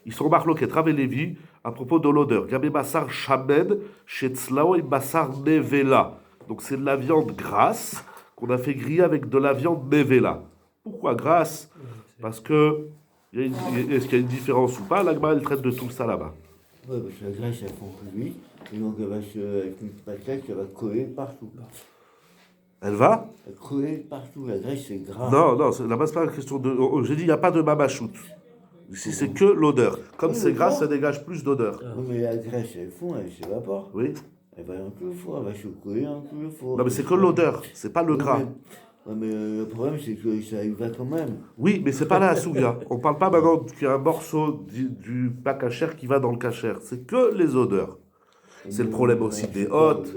Ils sont marloqués, Rave Levi, à propos de l'odeur. Gabé Bassar Shamed, Shetzlao et Bassar Nevela. Donc c'est de la viande grasse qu'on a fait griller avec de la viande Nevela. Pourquoi grasse? Parce que, est-ce qu'il y a une différence ou pas? L'Agma, elle traite de tout ça là-bas. Oui, parce que la graisse, elle fond plus vite, et donc elle va avec une patate, elle va coller partout. Elle va? Elle coller partout, la graisse, c'est gras. Non, là-bas, c'est pas une question de... J'ai dit, il n'y a pas de mabachout. Ici, c'est que l'odeur. Comme c'est gras, ça dégage plus d'odeur. Oui, mais la graisse, elle fond, elle s'évapore. Oui. Elle va dans tout le four, elle va se coller dans tout le four. Non, mais c'est que l'odeur, c'est pas le gras. Mais le problème, c'est que ça y va quand même. Oui, mais c'est pas la souga. On parle pas maintenant qu'il y a un morceau du pas cachère qui va dans le cachère. C'est que les odeurs. C'est le problème aussi des hôtes,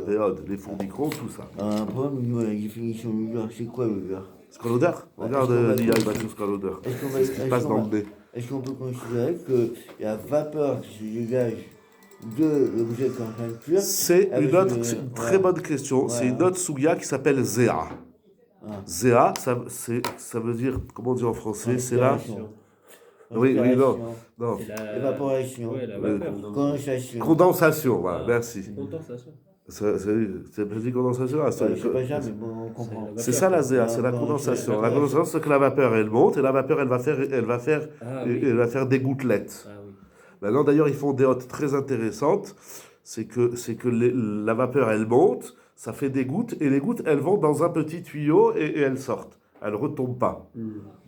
les fours micro, tout ça. Un problème, la définition de l'odeur, c'est quoi l'odeur? C'est quoi l'odeur? Regarde l'IA, il va tout ce qu'à l'odeur. C'est ce qui passe dans le nez. Est-ce qu'on peut considérer que la vapeur qui se dégage de l'objet qu'on est en train de cuire... C'est une très bonne question. C'est une autre souga qui s'appelle Zéa. Zéa, ça veut dire, comment on dit en français? C'est là. Oui, non. Évaporation. Ouais, la vapeur. Condensation. Condensation, voilà, merci. Condensation. C'est pas dit condensation? Je sais pas jamais, mais on comprend. C'est ça la zéa, c'est la condensation. La condensation, c'est que la vapeur, elle monte, et la vapeur, elle va faire des gouttelettes. Ah oui. Maintenant, d'ailleurs, ils font des hôtes très intéressantes. C'est que la vapeur, elle monte, ça fait des gouttes, et les gouttes, elles vont dans un petit tuyau et elles sortent. Elles ne retombent pas.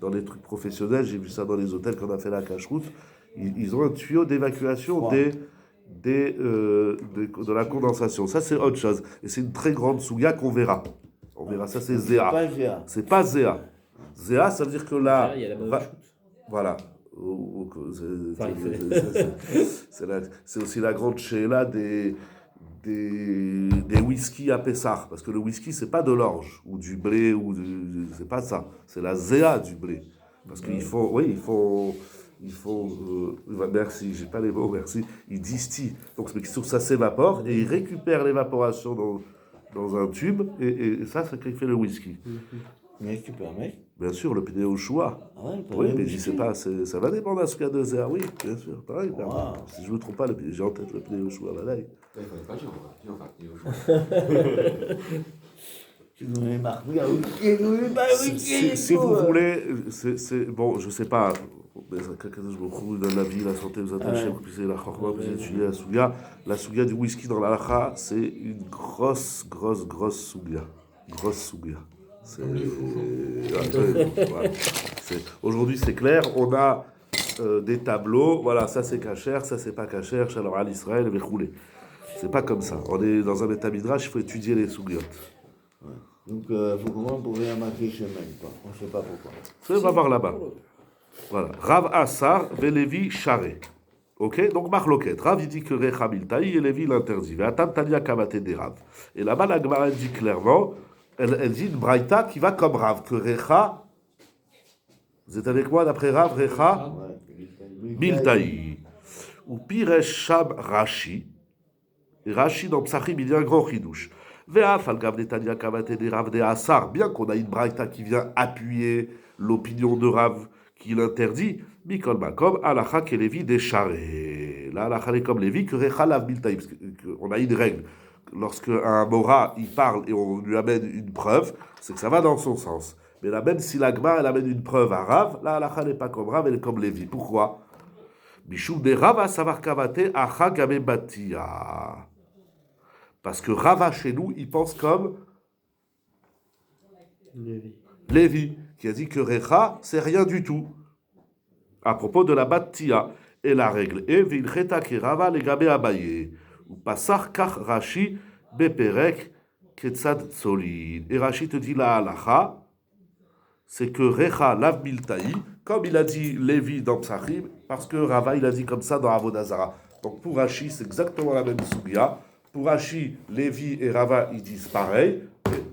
Dans les trucs professionnels, j'ai vu ça dans les hôtels quand on a fait la cache-route, ils ont un tuyau d'évacuation de la condensation. Ça, c'est autre chose. Et c'est une très grande souga qu'on verra. On verra. Ça, c'est Zéa. C'est pas Zéa. Zéa, ça veut dire que là... Il y a la voilà. C'est aussi la grande chéla des whisky à Pessah. Parce que le whisky, c'est pas de l'orge ou du blé. C'est pas ça. C'est la Zéa du blé. Parce qu'il faut... Oui, il faut merci, j'ai pas les mots, merci. Il distille. Donc ça s'évapore et il récupère l'évaporation dans un tube et ça, c'est ce qui fait le whisky. Mais tu permets? Bien sûr, le Pnéo-Choua. Oui, mais je sais pas, ça va dépendre de ce qu'il y a de Zéa, oui, bien sûr. Pareil, si je ne me trompe pas, j'ai en tête le Pnéo-Choua, voilà. Il faut être patient, on va Pnéo-Choua. Si vous voulez, bon, je sais pas, la vie, la santé, vous attachez, vous puissiez la chorma, vous étudiez la souga. La souga du whisky dans la lacha, c'est une grosse souga. Grosse souga. Aujourd'hui, c'est clair, on a des tableaux, voilà, ça c'est cachère, ça c'est pas cachère, alors à l'Israël, mais roulé. C'est pas comme ça. On est dans un Betamidrash, il faut étudier les sougiotes. Ouais. Donc, il faut comprendre pour rien marquer semaine, quoi. On ne sait pas pourquoi. Ça, on va voir là-bas. Voilà. Rav Assar, Velevi Charé. Ok, donc Marloquet. Rav, il dit que Recha Miltaï et Lévi l'interdit. Ve'atam Tania Kamate des Rav. Et là-bas, la Gemara dit clairement, elle dit une braïta qui va comme Rav, que Recha, vous êtes avec moi d'après Rav, Recha Ouais. Miltaï. Ou Piresh Sham Rashi. Et Rashi dans Psachim, il y a un grand chidouche. Ve'af al gav Netanya Kamate des Rav des Assar. Bien qu'on a une braïta qui vient appuyer l'opinion de Rav qui l'interdit, Mikol Makom, Alacha Kelevi des Charé. Là, Alacha est comme Lévi, que Recha Lav Miltaï. Parce qu'on a une règle. Lorsque un Mora, il parle et on lui amène une preuve, c'est que ça va dans son sens. Mais là, même si l'Agma, elle amène une preuve à Rav, là, Alacha n'est pas comme Rav, elle est comme Lévi. Pourquoi? Mishum de Rava Savar Kamate Acha Game Batia. Parce que Rava, chez nous, il pense comme Lévi, qui a dit que Recha, c'est rien du tout. À propos de la Batia. Et la règle est Vilcheta ki Rava legabe Abaye. Ou Pasar Kach Rashi Beperek Ketzad Solid. Et Rashi te dit la halacha, c'est que Recha lav miltaï, comme il a dit Lévi dans Psachim, parce que Rava, il a dit comme ça dans Avodazara. Donc pour Rashi, c'est exactement la même sougia. Pour Rashi, Lévi et Rava, ils disent pareil.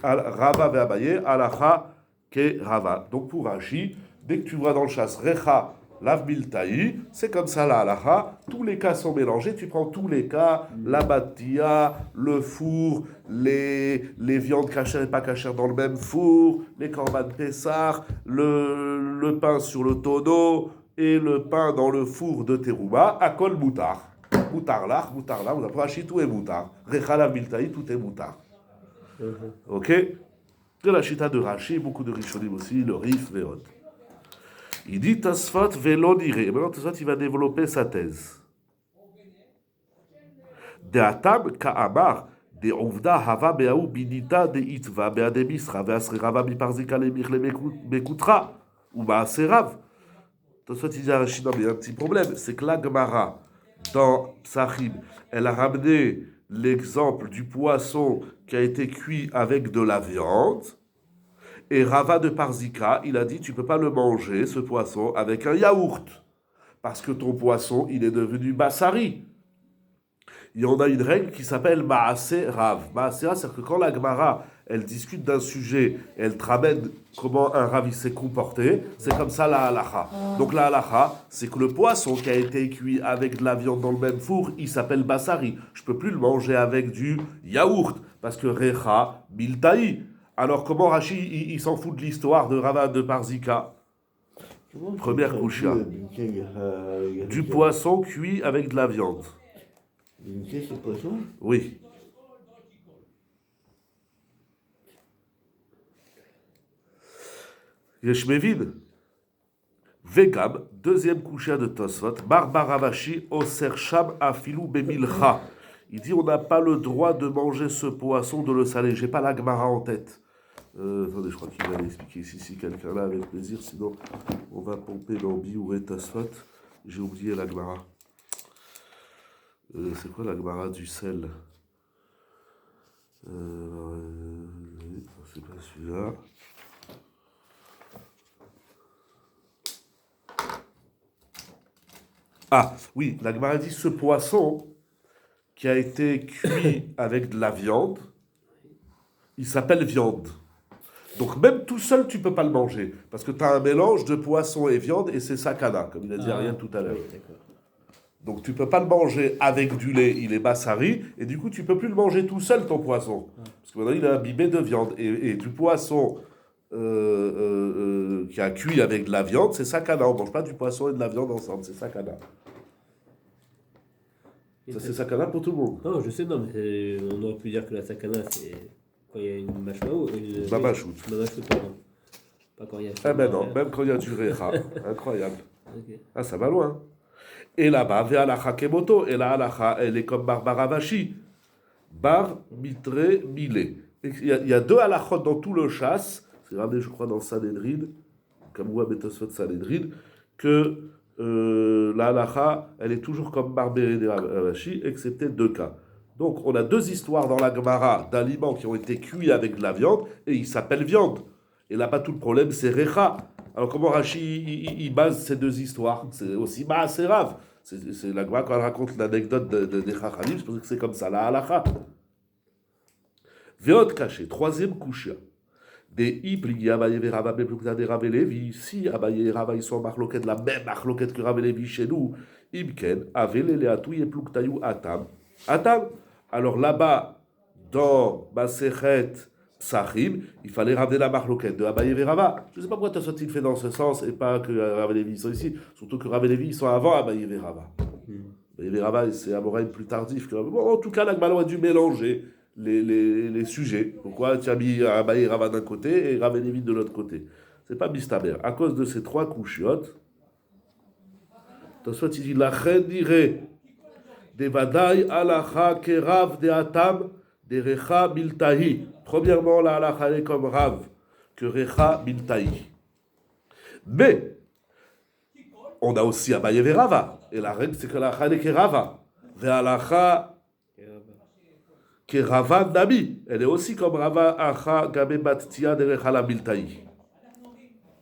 Rava ve Abaye, halacha ke Rava. Donc pour Rashi, dès que tu vois dans le chasse Recha lav miltaï, c'est comme ça la halacha. Tous les cas sont mélangés. Tu prends tous les cas, la batia, le four, les viandes cachères et pas cachères dans le même four, les korban pessar, le pain sur le tonneau et le pain dans le four de terouma, à kol moutar. Moutar là, vous apprenez tout est moutar. Recha lav miltaï, tout est moutar. Ok? De la chita de Rashi, beaucoup de Rishonim aussi, le Rif, Veod. Il dit Tasfot velo nire. Maintenant, Tasfot, il va développer sa thèse. De atam ka'amar, de ovda hava be'aou binita de itva be'ade misra ve'asre rava miparzika lemich lemekutra ou ma'aserav. Tasfot, il dit à Rachid, non, mais il y a un petit problème. C'est que la Gemara, dans Psachim, elle a ramené l'exemple du poisson qui a été cuit avec de la viande. Et Rava de Parzika, il a dit, tu ne peux pas le manger, ce poisson, avec un yaourt. Parce que ton poisson, il est devenu Bassari. Il y en a une règle qui s'appelle Maaseh Rav. Maaseh Rav, c'est-à-dire que quand la Gemara, elle discute d'un sujet, elle te ramène comment un Rav s'est comporté, c'est comme ça la halacha. Donc la halacha, c'est que le poisson qui a été cuit avec de la viande dans le même four, il s'appelle Bassari. Je ne peux plus le manger avec du yaourt, parce que Recha, Miltaï. Alors, comment Rashi, il s'en fout de l'histoire de Rava de Parzika? Première couchia. Du poisson cuit avec de la viande. C'est poisson? Oui. Yeshmevin. Vegam, deuxième couchia de Tosfot. Barbaravashi, Oser Sham Afilou Bemilcha. Il dit on n'a pas le droit de manger ce poisson, de le saler. J'ai pas la Gemara en tête. Attendez, je crois qu'il va l'expliquer ici, si quelqu'un là, avec plaisir. Sinon, on va pomper dans Biur et Tasfot. J'ai oublié la Gemara. C'est quoi la Gemara du sel? C'est pas celui-là. Ah, oui, la Gemara dit ce poisson qui a été cuit avec de la viande, il s'appelle viande. Donc même tout seul, tu ne peux pas le manger. Parce que tu as un mélange de poisson et viande et c'est sakana, comme il a dit Ariel tout à l'heure. Oui, Donc tu ne peux pas le manger avec du lait, il est bassari, et du coup tu ne peux plus le manger tout seul, ton poisson. Parce que maintenant il est imbibé de viande. Et du poisson qui a cuit avec de la viande, c'est sakana. On ne mange pas du poisson et de la viande ensemble, c'est sakana. Ça c'est sakana pour tout le monde. Non, je sais, non, mais on aurait pu dire que la sakana, c'est quand il y a une mashmaou. Mamachout. Mamachout, pardon. Pas quand il y a. Ah ben non, même quand il y a du recha. Incroyable. Okay. Ah, ça va loin. Et là-bas, Ve'alacha Kemoto, et la halacha, elle est comme Barbaravashi. Bar Mitre Milé. Il y a deux halachot dans tout le chasse, c'est ramené, je crois, dans Sanhedrin, comme Ouah Betosfot Sanhedrin, que la halacha, elle est toujours comme Barbaravashi, excepté deux cas. Donc, on a deux histoires dans la Gemara d'aliments qui ont été cuits avec de la viande et ils s'appellent viande. Et là-bas, tout le problème, c'est Recha. Alors, comment Rashi il base ces deux histoires? C'est aussi Maaser Rav. C'est la Gemara quand elle raconte l'anecdote des Chachamim, c'est parce que c'est comme ça, la halacha. Veot caché, troisième couche. Des Ipligi Abaye et Rava Beplukta de Rav et Lévi. Si Abaye et Rava ils sont en marloquette, la même marloquette que Rav et Lévi chez nous, Imken, Avele Leatou et Pluktayu Atam. Atam. Alors là-bas, dans Masechet Psachim, il fallait ramener la marloquette de Abaye et Rava. Je ne sais pas pourquoi tu as sorti le fait dans ce sens et pas que Rav et Lévi sont ici. Surtout que Rav et Lévi ils sont avant Abaye et Rava. Abaye et Rava, c'est un moraïne plus tardif. Bon, en tout cas, la Gemara a dû mélanger les sujets. Pourquoi tu as mis Abaye et Rava d'un côté et Rav et Lévi de l'autre côté? C'est pas Bistaber. À cause de ces trois couchiottes, soit il dit la reine dirait des Vadaï alacha kerav de atam de recha miltahi. Premièrement, la halacha est comme Rav que recha miltahi. Mais on a aussi Abaye et Rava. Et la règle, c'est que la halacha est kerava. Ve halacha Kerava Nabi. Elle est aussi comme Rava Acha Gabe Battia de Recha la Miltaï.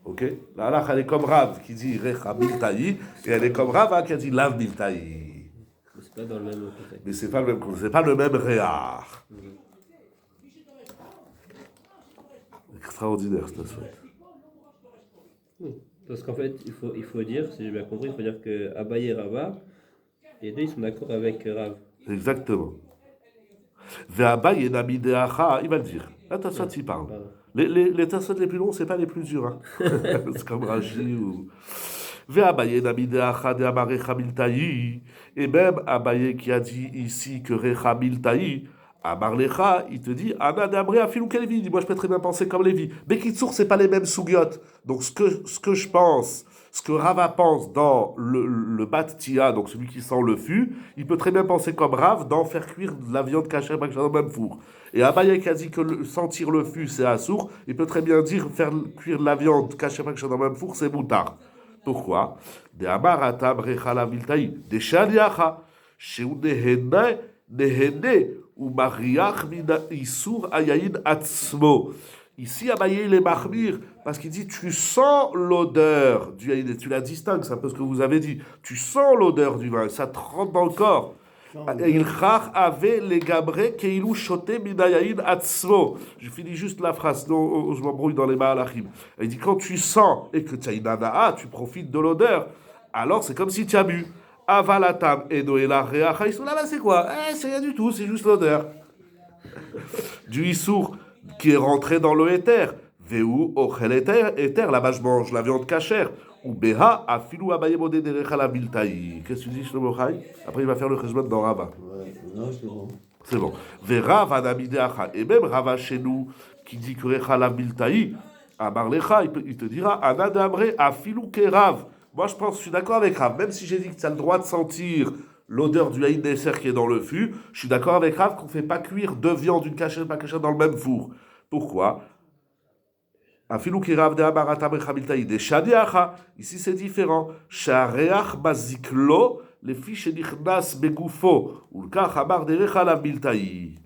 Ok? La halacha elle est comme Rav qui dit Recha Miltaï et elle est comme Rava qui a dit Lav Miltaï. Mais c'est pas dans le même contexte. Mais c'est pas le même, c'est pas le même réar. Extraordinaire cette fête. Parce qu'en fait, il faut dire, si j'ai bien compris, il faut dire que Abaye et Rava, les deux ils sont d'accord avec Rav. Exactement. Ve'abaye namideacha, il va le dire. Là, Tassot, il parle. Les Tassot les plus longs, c'est pas les plus durs. Hein. C'est comme Rashi ou. Ve'abaye namideacha de amarecha miltaï. Et même Abaye qui a dit ici que recha miltaï, Amarlecha, il te dit, Ana d'Amré afilou Lévi. Il dit, moi je peux très bien penser comme Lévi. Mais Kitsour, c'est pas les mêmes sougiotes. Donc ce que je pense, ce que Rava pense dans le bat tia, donc celui qui sent le fût, il peut très bien penser comme Rav dans faire cuire de la viande cachée dans le même four. Et Abaye qui a dit que sentir le fût c'est assour, il peut très bien dire faire cuire de la viande cachée dans le même four c'est moutard. Pourquoi? De Amaratam Recha la Miltaï, de Shaliacha, chez Nehene ou Mariach mina Issour Ayayin Atzmo. Ici, Abaye, il est mahmir, parce qu'il dit, tu sens l'odeur du yayin, et tu la distingues, c'est un peu ce que vous avez dit, tu sens l'odeur du vin, ça te rentre dans le corps. Il chach avait les gabrés keilou shoté mina yayin atzmo. Je finis juste la phrase, non, je m'embrouille dans les ma'alachim. Il dit, quand tu sens et que tu as une ana'a, tu profites de l'odeur, alors c'est comme si tu as bu. Avalatam et Noéla Réacha, ils sont là-bas, c'est quoi? C'est rien du tout, c'est juste l'odeur. Du Issour qui est rentré dans le éther. Veu ochel éther, là-bas je mange la viande cachère. Ou Beha, afilou abaye modé de Recha la Miltaï. Qu'est-ce que tu dis, Shlomo Chai? Après il va faire le cheshbon dans Rava. Ouais, non, c'est bon. C'est bon. Vera vanamideacha. Et même Rava chez nous, qui dit que Recha la Miltaï, à Marlecha, il te dira, Anadamre afilou kerav. Moi, je suis d'accord avec Rav. Même si j'ai dit que tu as le droit de sentir l'odeur du haïn dessert qui est dans le fût, je suis d'accord avec Rav qu'on ne fait pas cuire deux viandes, une cachette, pas cachette dans le même four. Pourquoi? Ici, c'est différent. Les fiches nichnas begoufo. Ou le cas, Hamar derecha la miltaï.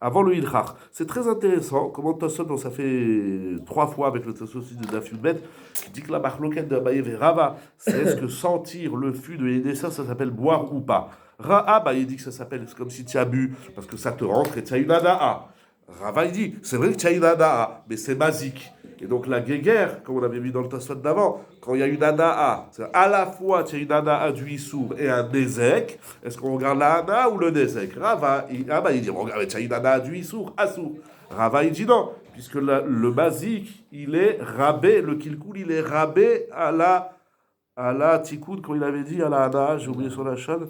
Avant le Ilchach. C'est très intéressant, comment Tosot, ça fait 3 fois avec le Tosot de Dafyudbet, qui dit que la marloquette de Abaye et Rava, c'est est-ce que sentir le fût de Yédessa, ça s'appelle boire ou pas. Ra'a, il dit que ça s'appelle, c'est comme si tu as bu, parce que ça te rentre et tu as une ana'a. Rava, il dit, c'est vrai que tu as une ana'a, mais c'est basique. Et donc la guéguerre, comme on avait vu dans le Tosot d'avant, quand il y a une ana'a, c'est à la fois tu as une ana'a du Issour et un Nezek, est-ce qu'on regarde la ana'a ou le Nezek? Rava, il dit, regarde, tu as une ana'a du Issour, Assour. Rava, il dit non, puisque le basique, il est rabé, le kilkoul, il est rabé à la tikoun, comme il avait dit, à la ana'a, j'ai oublié son achat.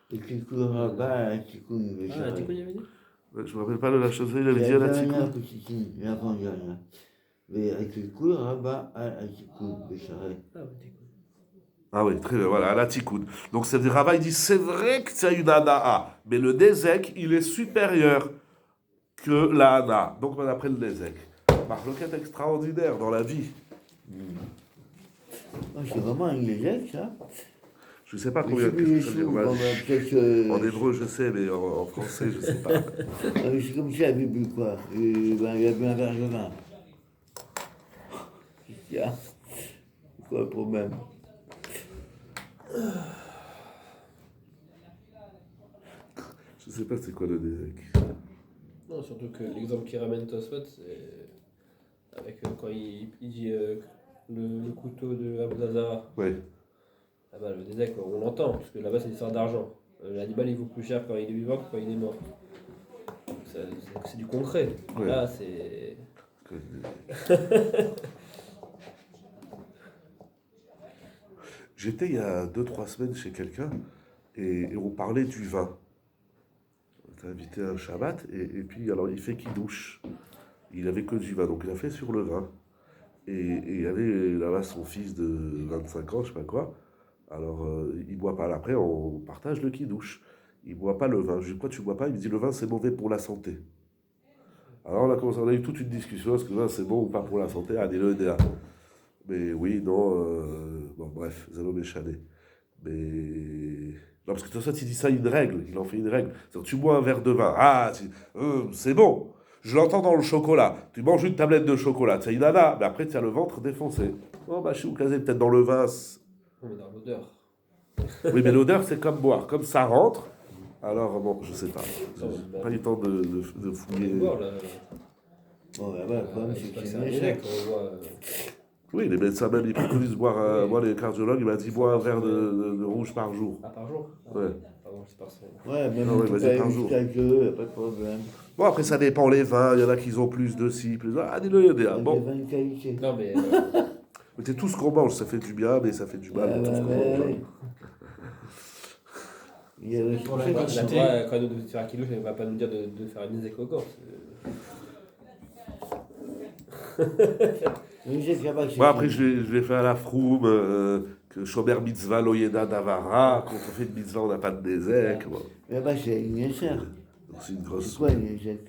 Le kilkoul rabat, un kilkoul. Ah, tu connais bien? Je ne me rappelle pas de la chose, il avait dit à la tikoun. Il a vendu rien. Mais avec le coup, rabat à la tikoun, bécharé. Ah oui, très bien, voilà, à la tikoun. Donc c'est Rava, il dit, c'est vrai que tu as une ana'a, mais le Nezek, il est supérieur que la ana'a. Donc on appelle le Nezek. Marloquette extraordinaire dans la vie. C'est vraiment un Nezek, ça? Je sais pas Mais combien c'est plus les ça veut dire. sous, comme, peut-être. En hébreu, je sais, mais en français, je sais pas. C'est comme si elle avait bu quoi. Et, ben, il a bu un verre de vin. Qu'est-ce qu'il y a? C'est quoi le problème? Je sais pas c'est quoi le Nézek. Non, surtout que l'exemple qu'il ramène Tosfot, c'est avec quand il dit le couteau de Abu Zazara. Ouais. Ah bah, le Nézek, on l'entend, parce que là-bas c'est une histoire d'argent. L'animal il vaut plus cher quand il est vivant que quand il est mort. Donc, c'est du concret. Ouais. Là c'est. J'étais il y a 2-3 semaines chez quelqu'un et on parlait du vin. On était invité à un Shabbat et puis alors il fait qu'il douche. Il avait que du vin, donc il a fait sur le vin. Et il y avait là-bas son fils de 25 ans, je sais pas quoi. Alors il boit pas. Après on partage le kidouche. Il boit pas le vin. Je dis pourquoi tu bois pas? Il me dit le vin c'est mauvais pour la santé. Alors on a eu toute une discussion, est-ce que le vin c'est bon ou pas pour la santé? Ah, dis-le, dis-le. Mais oui, non, bon bref, Zalo Béchané. Mais. Non, parce que de toute façon, il dit ça une règle, il en fait une règle. C'est-à-dire, tu bois un verre de vin, c'est bon. Je l'entends dans le chocolat. Tu manges une tablette de chocolat, tu as une nana, mais après tu as le ventre défoncé. Oh bah je suis casé, peut-être dans le vin. On est dans l'odeur. Oui, mais l'odeur c'est comme boire, comme ça rentre. Alors bon, je sais pas. Non, J'ai pas eu le temps de On est fouiller. mort là. Bon, ben voilà, le problème, C'est c'est pas que que c'est c'est un un échec. échec, on voit. Oui, les médecins même ils préconisent boire. Oui. Moi, les cardiologues, il m'a dit bois un verre de rouge par jour. Ah, par jour? Ouais. Pardon, c'est par semaine. Ouais, même Ah ouais, si vas-y, tu as par eu jour. jusqu'à deux, pas de problème. Bon, après, ça dépend les vins. Il y en a qui ont plus de ci, plus de. Ah, dis-le, Il y a bon. des vins de qualité. Non, mais. Mais c'est tout ce qu'on mange. Ça fait du bien, mais ça fait du mal. Ouais, tout ce qu'on ouais, mange. ouais. Il y a le Pour la succès. quantité. Quand nous devons faire un kilo, il ne va pas nous dire de faire une Nézek au corps. Le succès, là-bas, c'est- Bon, après, je l'ai fait à la Froum, que Shomer Mitzvah, Loyeda Davara. Quand on fait une mitzvah, on n'a pas de Nézek. Bon. Là-bas, c'est une échec. Donc, c'est une C'est grosse. quoi une échec?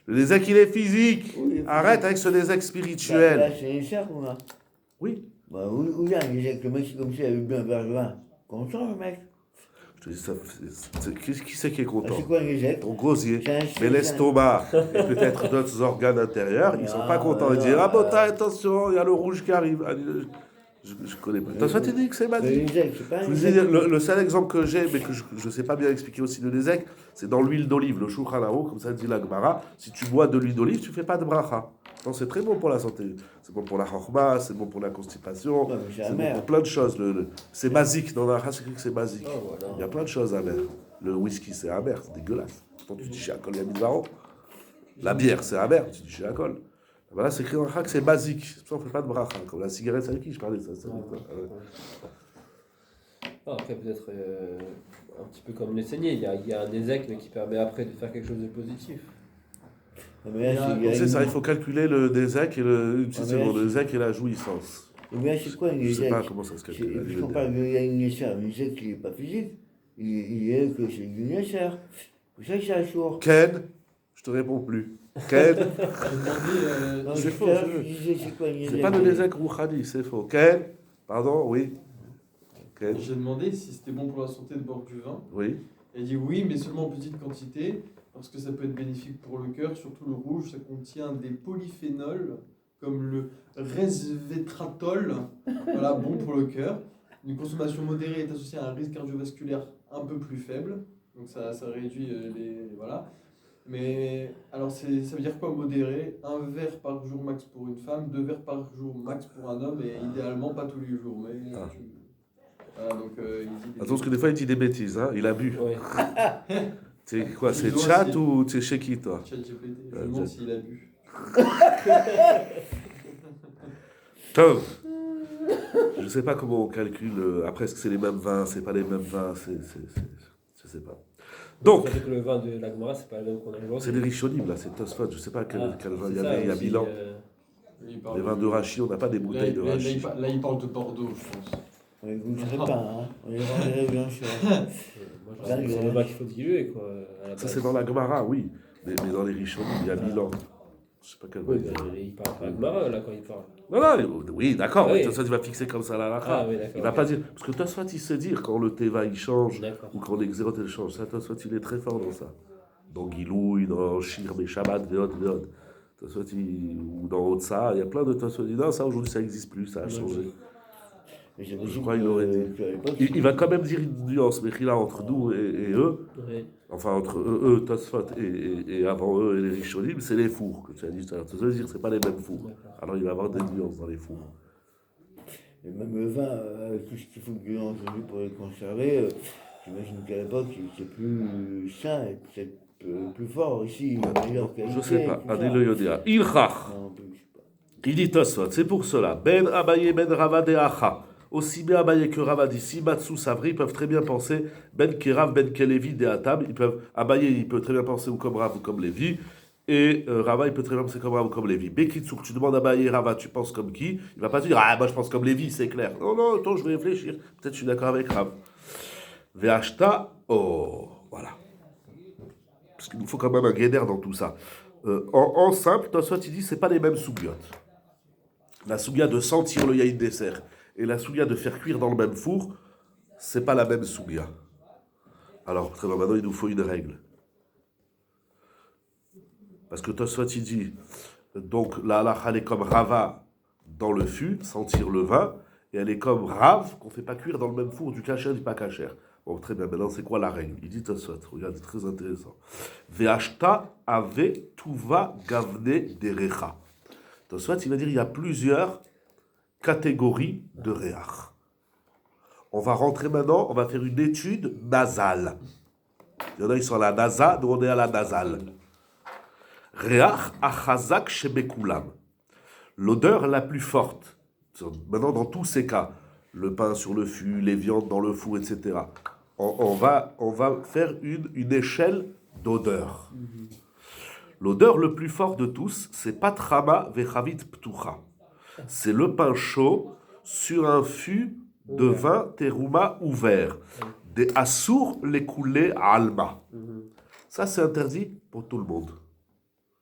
Le Nézek, il est physique. Oui, Arrête avec ce Nézek Là, spirituel. c'est un échec, ou là? Oui. Bah, où il y a un échec? Le mec, c'est comme s'il avait bu un verre de vin. Content, le mec. Je te dis ça. Qui c'est qui est Ah, content? c'est quoi un échec? Ton gosier. C'est un- Mais c'est l'estomac et peut-être d'autres organes intérieurs, ils sont pas contents. Ils disent ah bon, attention, il y a le rouge qui arrive. Ah, je connais pas. Toi, tu dis que c'est un- magique. échec, c'est pas un Je vous ai échec. dit, le seul exemple que j'ai, mais que je ne sais pas bien expliquer aussi le Nézek, c'est dans l'huile d'olive, le Shulchan Aruch, comme ça dit la Gemara. Si tu bois de l'huile d'olive, tu fais pas de bracha. Non, c'est très bon pour la santé. C'est bon pour la chorma, c'est bon pour la constipation, Ouais, mais c'est c'est bon amer. pour plein de choses. C'est basique. Dans la race, c'est écrit que c'est basique. Oh, voilà. Il y a plein de choses amères. Le whisky, c'est amer, c'est dégueulasse. Quand tu dis chez Akol, il y a 1000 varans. La bière, c'est amer, tu dis chez Akol. Voilà, c'est écrit dans le que c'est basique. C'est pour ça qu'on ne fait pas de bracha. Comme la cigarette, c'est avec qui je parlais de ça. Ah, après, peut-être un petit peu comme l'enseigner. Il y a un Nézek, mais qui permet après de faire quelque chose de positif. Non, mais là, c'est- Donc, c'est ça, il faut calculer le Nézek et une petite Ah, mais seconde, là, le Nézek et la jouissance. Mais là, c'est quoi une Je sais échec? pas comment ça se calcule. Puisqu'on parle de une échec, un échec qui n'est pas physique, il est que c'est une échec. C'est pour ça que c'est un sourd. Ken, je te réponds plus. Ken, J'ai demandé, Non, c'est tout faux, à l'heure, c'est- je disais, c'est quoi une échec? c'est pas le Nézek Rouhani, c'est faux. Ken, pardon, oui. Ken, j'ai demandé si c'était bon pour la santé de boire du vin. oui. Elle dit oui, mais seulement en petite quantité, parce que ça peut être bénéfique pour le cœur. Surtout le rouge, ça contient des polyphénols, comme le resveratrol, voilà, bon pour le cœur. Une consommation modérée est associée à un risque cardiovasculaire un peu plus faible, donc ça réduit les... Voilà. Mais alors ça veut dire quoi modéré? Un verre par jour max pour une femme, 2 verres par jour max pour un homme, et idéalement pas tous les jours. Mais Ah. voilà, donc il dit des- Attends, parce que des fois, il dit des bêtises, hein. Il a bu. Ouais. C'est quoi, c'est Il doit chat aussi- ou c'est chez qui, toi? ChatGPT, je Ouais, me demande c'est- s'il a bu. Tov. Je sais pas comment on calcule. Après, est-ce que c'est les mêmes vins? C'est pas les mêmes vins? Je sais pas. Donc, Surtout que le vin de l'Agmara, c'est pas le même qu'on a aujourd'hui. c'est les Rishonim, là, c'est Tosfot. Je sais pas quel vin il y c'est ça avait il y a aussi, 1000 ans. Il parle Les vins de Rachi, on n'a pas des bouteilles de là, Rachi. là, il parle de Bordeaux, je pense. On les goûterait pas, hein. On les vendrait bien cher. Moi, je pense que c'est le vin qu'il faut diluer, quoi. À la Ça, base. c'est dans la Gemara, oui. Mais dans les Rishonim, il y a 1000 ans. Je sais pas quel Oui, va dire. il parle pas avec Mara, là, quand il parle. Non, oui, d'accord, Ah mais oui. Tosfot, il va fixer comme ça la halakha. Ah oui, d'accord. Il va pas dire. Parce que Tosfot, il sait dire quand le Teva il change D'accord. ou quand l'Exérot elle change. Ça, Tosfot, il est très fort dans ça. Dans Gilouï, dans Shir, Shabbat, Veot. Tosfot, ou dans Otsa, il y a plein de Tosfot. Il dit non, ça aujourd'hui, ça n'existe plus, ça a changé. Mais Je crois qu'il aurait dit. qu'à l'époque, Il va quand même dire une nuance, mais là, entre nous et eux, Oui. enfin entre eux Tosfot et avant eux et les Rishonim, c'est les fours que tu as dit tout à l'heure. Ça veut dire que ce pas les mêmes fours. D'accord. Alors il va y avoir des nuances dans les fours. Et même le vin, avec tout ce qu'il faut que aujourd'hui pour le conserver, j'imagine qu'à l'époque, c'est plus sain et peut-être plus fort aussi, meilleure qualité. Je sais pas, tout ça. Adil le Yodia. Il chach. Non, je sais pas. Il dit Tosfot, c'est pour cela. Ben Abaye, Ben Rava de Acha. Aussi bien Abaye que Rava d'ici, Matsu Savri, peuvent très bien penser Ben Kerav, Ben Kelevi de Atam. Ils peuvent, Abaye, il peut très bien penser ou comme Rav ou comme Lévi. Et Rava, il peut très bien penser comme Rav ou comme Lévi. Bekitsur, tu demandes à Abaye Rava, tu penses comme qui? Il va pas te dire, ah, moi je pense comme Lévi, c'est clair. Non, attends, je vais réfléchir. Peut-être je suis d'accord avec Rav. Ve'ashta, oh, voilà. Parce qu'il nous faut quand même un guédère dans tout ça. En simple, Tosfot, il dit, c'est pas les mêmes soubiotes. La souga de sentir le yaïn dessert et la souga de faire cuire dans le même four, c'est pas la même souga. Alors, très bien, maintenant, il nous faut une règle. Parce que Tosfot, il dit, donc, la halakha, elle est comme Rava dans le fût, sentir le vin, et elle est comme Rav, qu'on fait pas cuire dans le même four, du kasher, du pas kasher. Bon, très bien, maintenant, c'est quoi la règle? Il dit Tosfot, regarde, c'est très intéressant. Ve'ashta ave tuva gavne derecha. Tosfot, il va dire il y a plusieurs catégories de réach. On va rentrer maintenant, on va faire une étude nasale. Il y en a, ils sont à la nasa, nous on est à la nasale. Réach achazak shebekulam. L'odeur la plus forte. Maintenant, dans tous ces cas, le pain sur le fût, les viandes dans le four, etc. On va faire une échelle d'odeur. L'odeur le plus fort de tous, c'est Patrama Vechavit Ptucha. C'est le pain chaud sur un fût de vin terouma ouvert. Des assour les coulées à alma. Ça, c'est interdit pour tout le monde.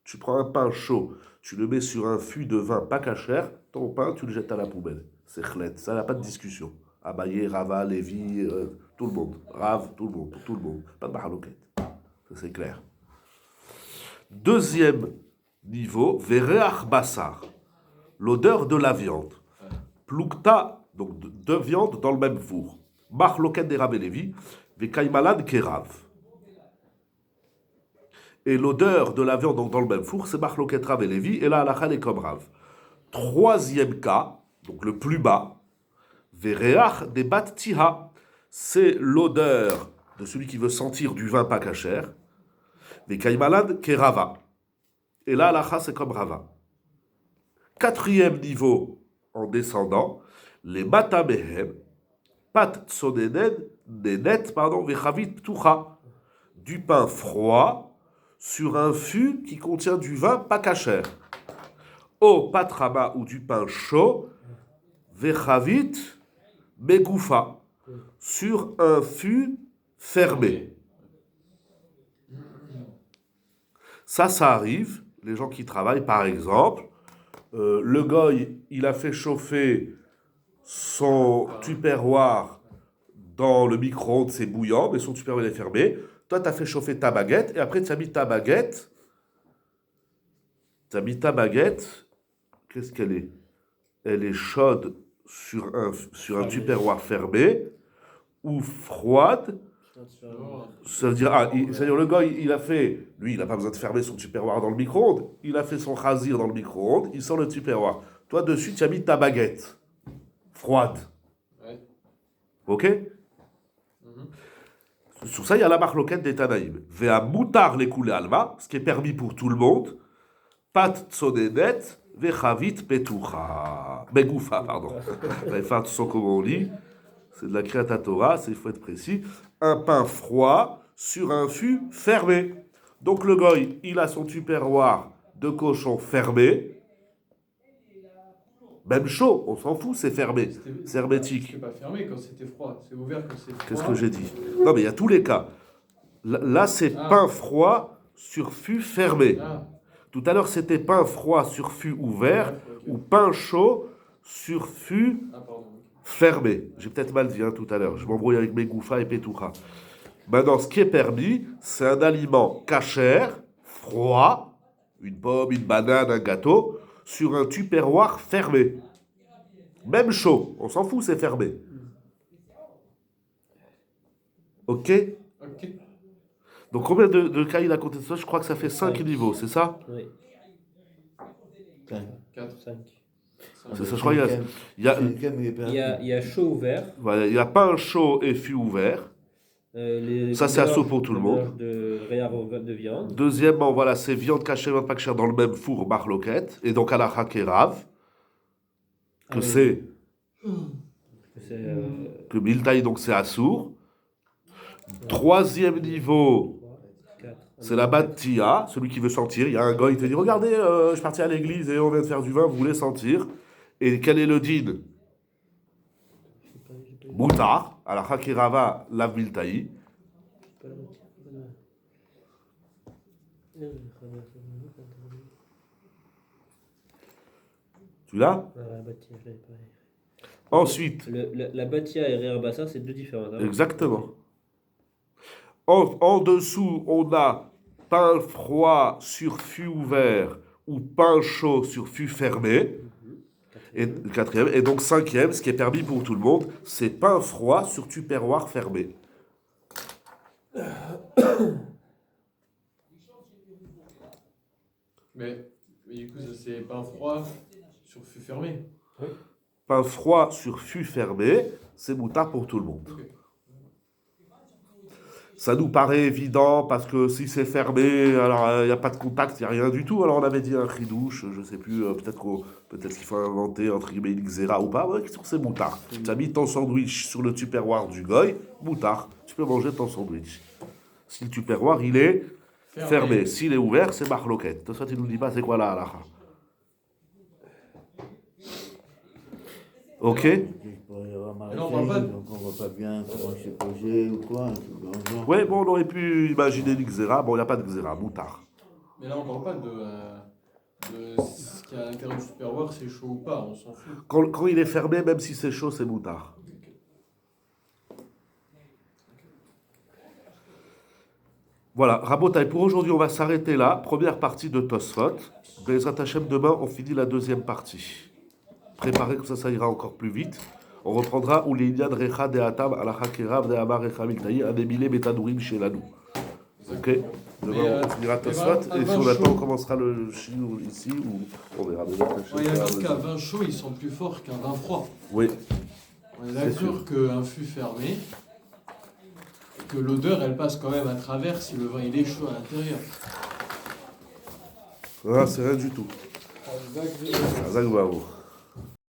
Tu prends un pain chaud, tu le mets sur un fût de vin pas cachère, ton pain, tu le jettes à la poubelle. C'est chlet, ça n'a pas de discussion. Abaye, Rava, Lévi, tout le monde. Rav, tout le monde. Pas de mahaloket. Ça, c'est clair. Deuxième niveau, Vereach Bassar, l'odeur de la viande. Plukta, donc deux viandes dans le même four. Machloket de Rav et Lévi, Vekaimalad Kerav. Et l'odeur de la viande donc dans le même four, c'est Machloket Rav et Lévi, et là, halakha est comme Rav. Troisième cas, donc le plus bas, Vereach de Bat Tiha, c'est l'odeur de celui qui veut sentir du vin pas cachère. Vekaimalad Kerava. Et là, halakha, c'est comme Rava. Quatrième niveau en descendant, les Matamehem, Pat Tsonened, Nenet, Vechavit Ptucha, du pain froid sur un fût qui contient du vin pas cachère. Au Patrama ou du pain chaud, Vechavit Begoufa, sur un fût fermé. Ça arrive, les gens qui travaillent, par exemple, le goy, il a fait chauffer son tupperware dans le micro-ondes, c'est bouillant, mais son tupperware est fermé. Toi, tu as fait chauffer ta baguette, et après, tu as mis ta baguette. Qu'est-ce qu'elle est? Elle est chaude sur un tupperware fermé, ou froide. Ça veut dire, c'est-à-dire le gars, il a fait, lui, il n'a pas besoin de fermer son tupperware dans le micro-ondes. Il a fait son chazir dans le micro-ondes, il sort le tupperware. Toi, dessus, tu as mis ta baguette froide. Ouais. Ok? Sur ça, il y a la marloquette des Tanaïm. Vea moutar les coulées alma, ce qui est permis pour tout le monde. Pat tsonenet, vechavit petucha. Begoufa, pardon. Enfin, tu sens comment on lit. C'est de la Kriyat Torah, il faut être précis. Un pain froid sur un fût fermé. Donc le goy, il a son tupperware de cochon fermé. Même chaud, on s'en fout, c'est fermé. C'est hermétique. C'était pas fermé quand c'était froid, c'est ouvert quand c'est froid. Qu'est-ce que j'ai dit? Non, mais il y a tous les cas. Là, c'est pain froid sur fût fermé. Tout à l'heure, c'était pain froid sur fût ouvert ou pain chaud sur fût Ah, pardon. fermé. J'ai peut-être mal dit tout à l'heure. Je m'embrouille avec mes gouffas et pétoucha. Maintenant, ce qui est permis, c'est un aliment cachère, froid, une pomme, une banane, un gâteau, sur un tupperware fermé. Même chaud, on s'en fout, c'est fermé. Ok? Ok. Donc combien de cas il a compté de ça? Je crois que ça fait 5 niveaux, c'est ça? Oui, 4. 5. C'est ça, je crois qu'il y a, Il y a chaud ouvert. voilà, il y a pain chaud et fût ouvert. Ça, c'est assaut pour tout le monde. De réarrobage de viande. Deuxièmement, voilà, c'est viande cachée, viande pas cachée dans le même four, marloquette. Et donc, à la hakerav, que oui. c'est, C'est, que miltaï, donc c'est assour. Troisième niveau, 4. c'est la battia, celui qui veut sentir. Il y a un gars, il te dit, regardez, je suis parti à l'église et on vient de faire du vin, vous voulez sentir. Et quel est le din? Moutar, à la hakirava, la miltaï. Tu l'as? Ensuite, La batia et réarbassa, c'est deux différentes. Hein. exactement. En dessous, on a pain froid sur fût ouvert ou pain chaud sur fût fermé. Et quatrième, et donc cinquième, ce qui est permis pour tout le monde, c'est pain froid sur tupperware fermé. Mais du coup, ça c'est pain froid sur fût fermé. Pain froid sur fût fermé, c'est moutard pour tout le monde. Ok. Ça nous paraît évident parce que si c'est fermé, alors il n'y a pas de contact, il n'y a rien du tout. Alors on avait dit un chidouche, je ne sais plus, peut-être qu'il faut inventer entre guillemets une xéra ou pas. Ouais, c'est moutard. Tu as mis ton sandwich sur le tupperware du goy, moutard. Tu peux manger ton sandwich. Si le tupperware il est fermé, s'il est ouvert, c'est marloquette. Toi, tu nous dis pas c'est quoi la halakha. Ok? Là, on va pas... Donc on voit pas bien comment c'est posé ou quoi, un truc dans le genre. Ouais, bon, on aurait pu imaginer une xéra. Bon, il n'y a pas de xéra, moutard. Mais là, on parle pas de ce qu'il y a à l'intérieur du superware, c'est chaud ou pas, on s'en fout. Quand il est fermé, même si c'est chaud, c'est moutard. Voilà, Rabotai, pour aujourd'hui, on va s'arrêter là. Première partie de Tosfot. Bezrat Hashem, demain, on finit la deuxième partie. Préparez que ça ira encore plus vite. On reprendra où les Indian Recha de Atam, à la Hakerav de Amar Recha Miltaï, à Nemile Betadourim chez Lanou. Ok? Demain, on finira Tosfot. Et si on attend, on commencera le shiur ici, ou on verra déjà. Il y a juste qu'un vin chaud, ils sont plus forts qu'un vin froid. Oui. On est d'accord qu'un fût fermé, que l'odeur, elle passe quand même à travers si le vin il est chaud à l'intérieur. Ah, c'est rien du tout. Azak Bravo.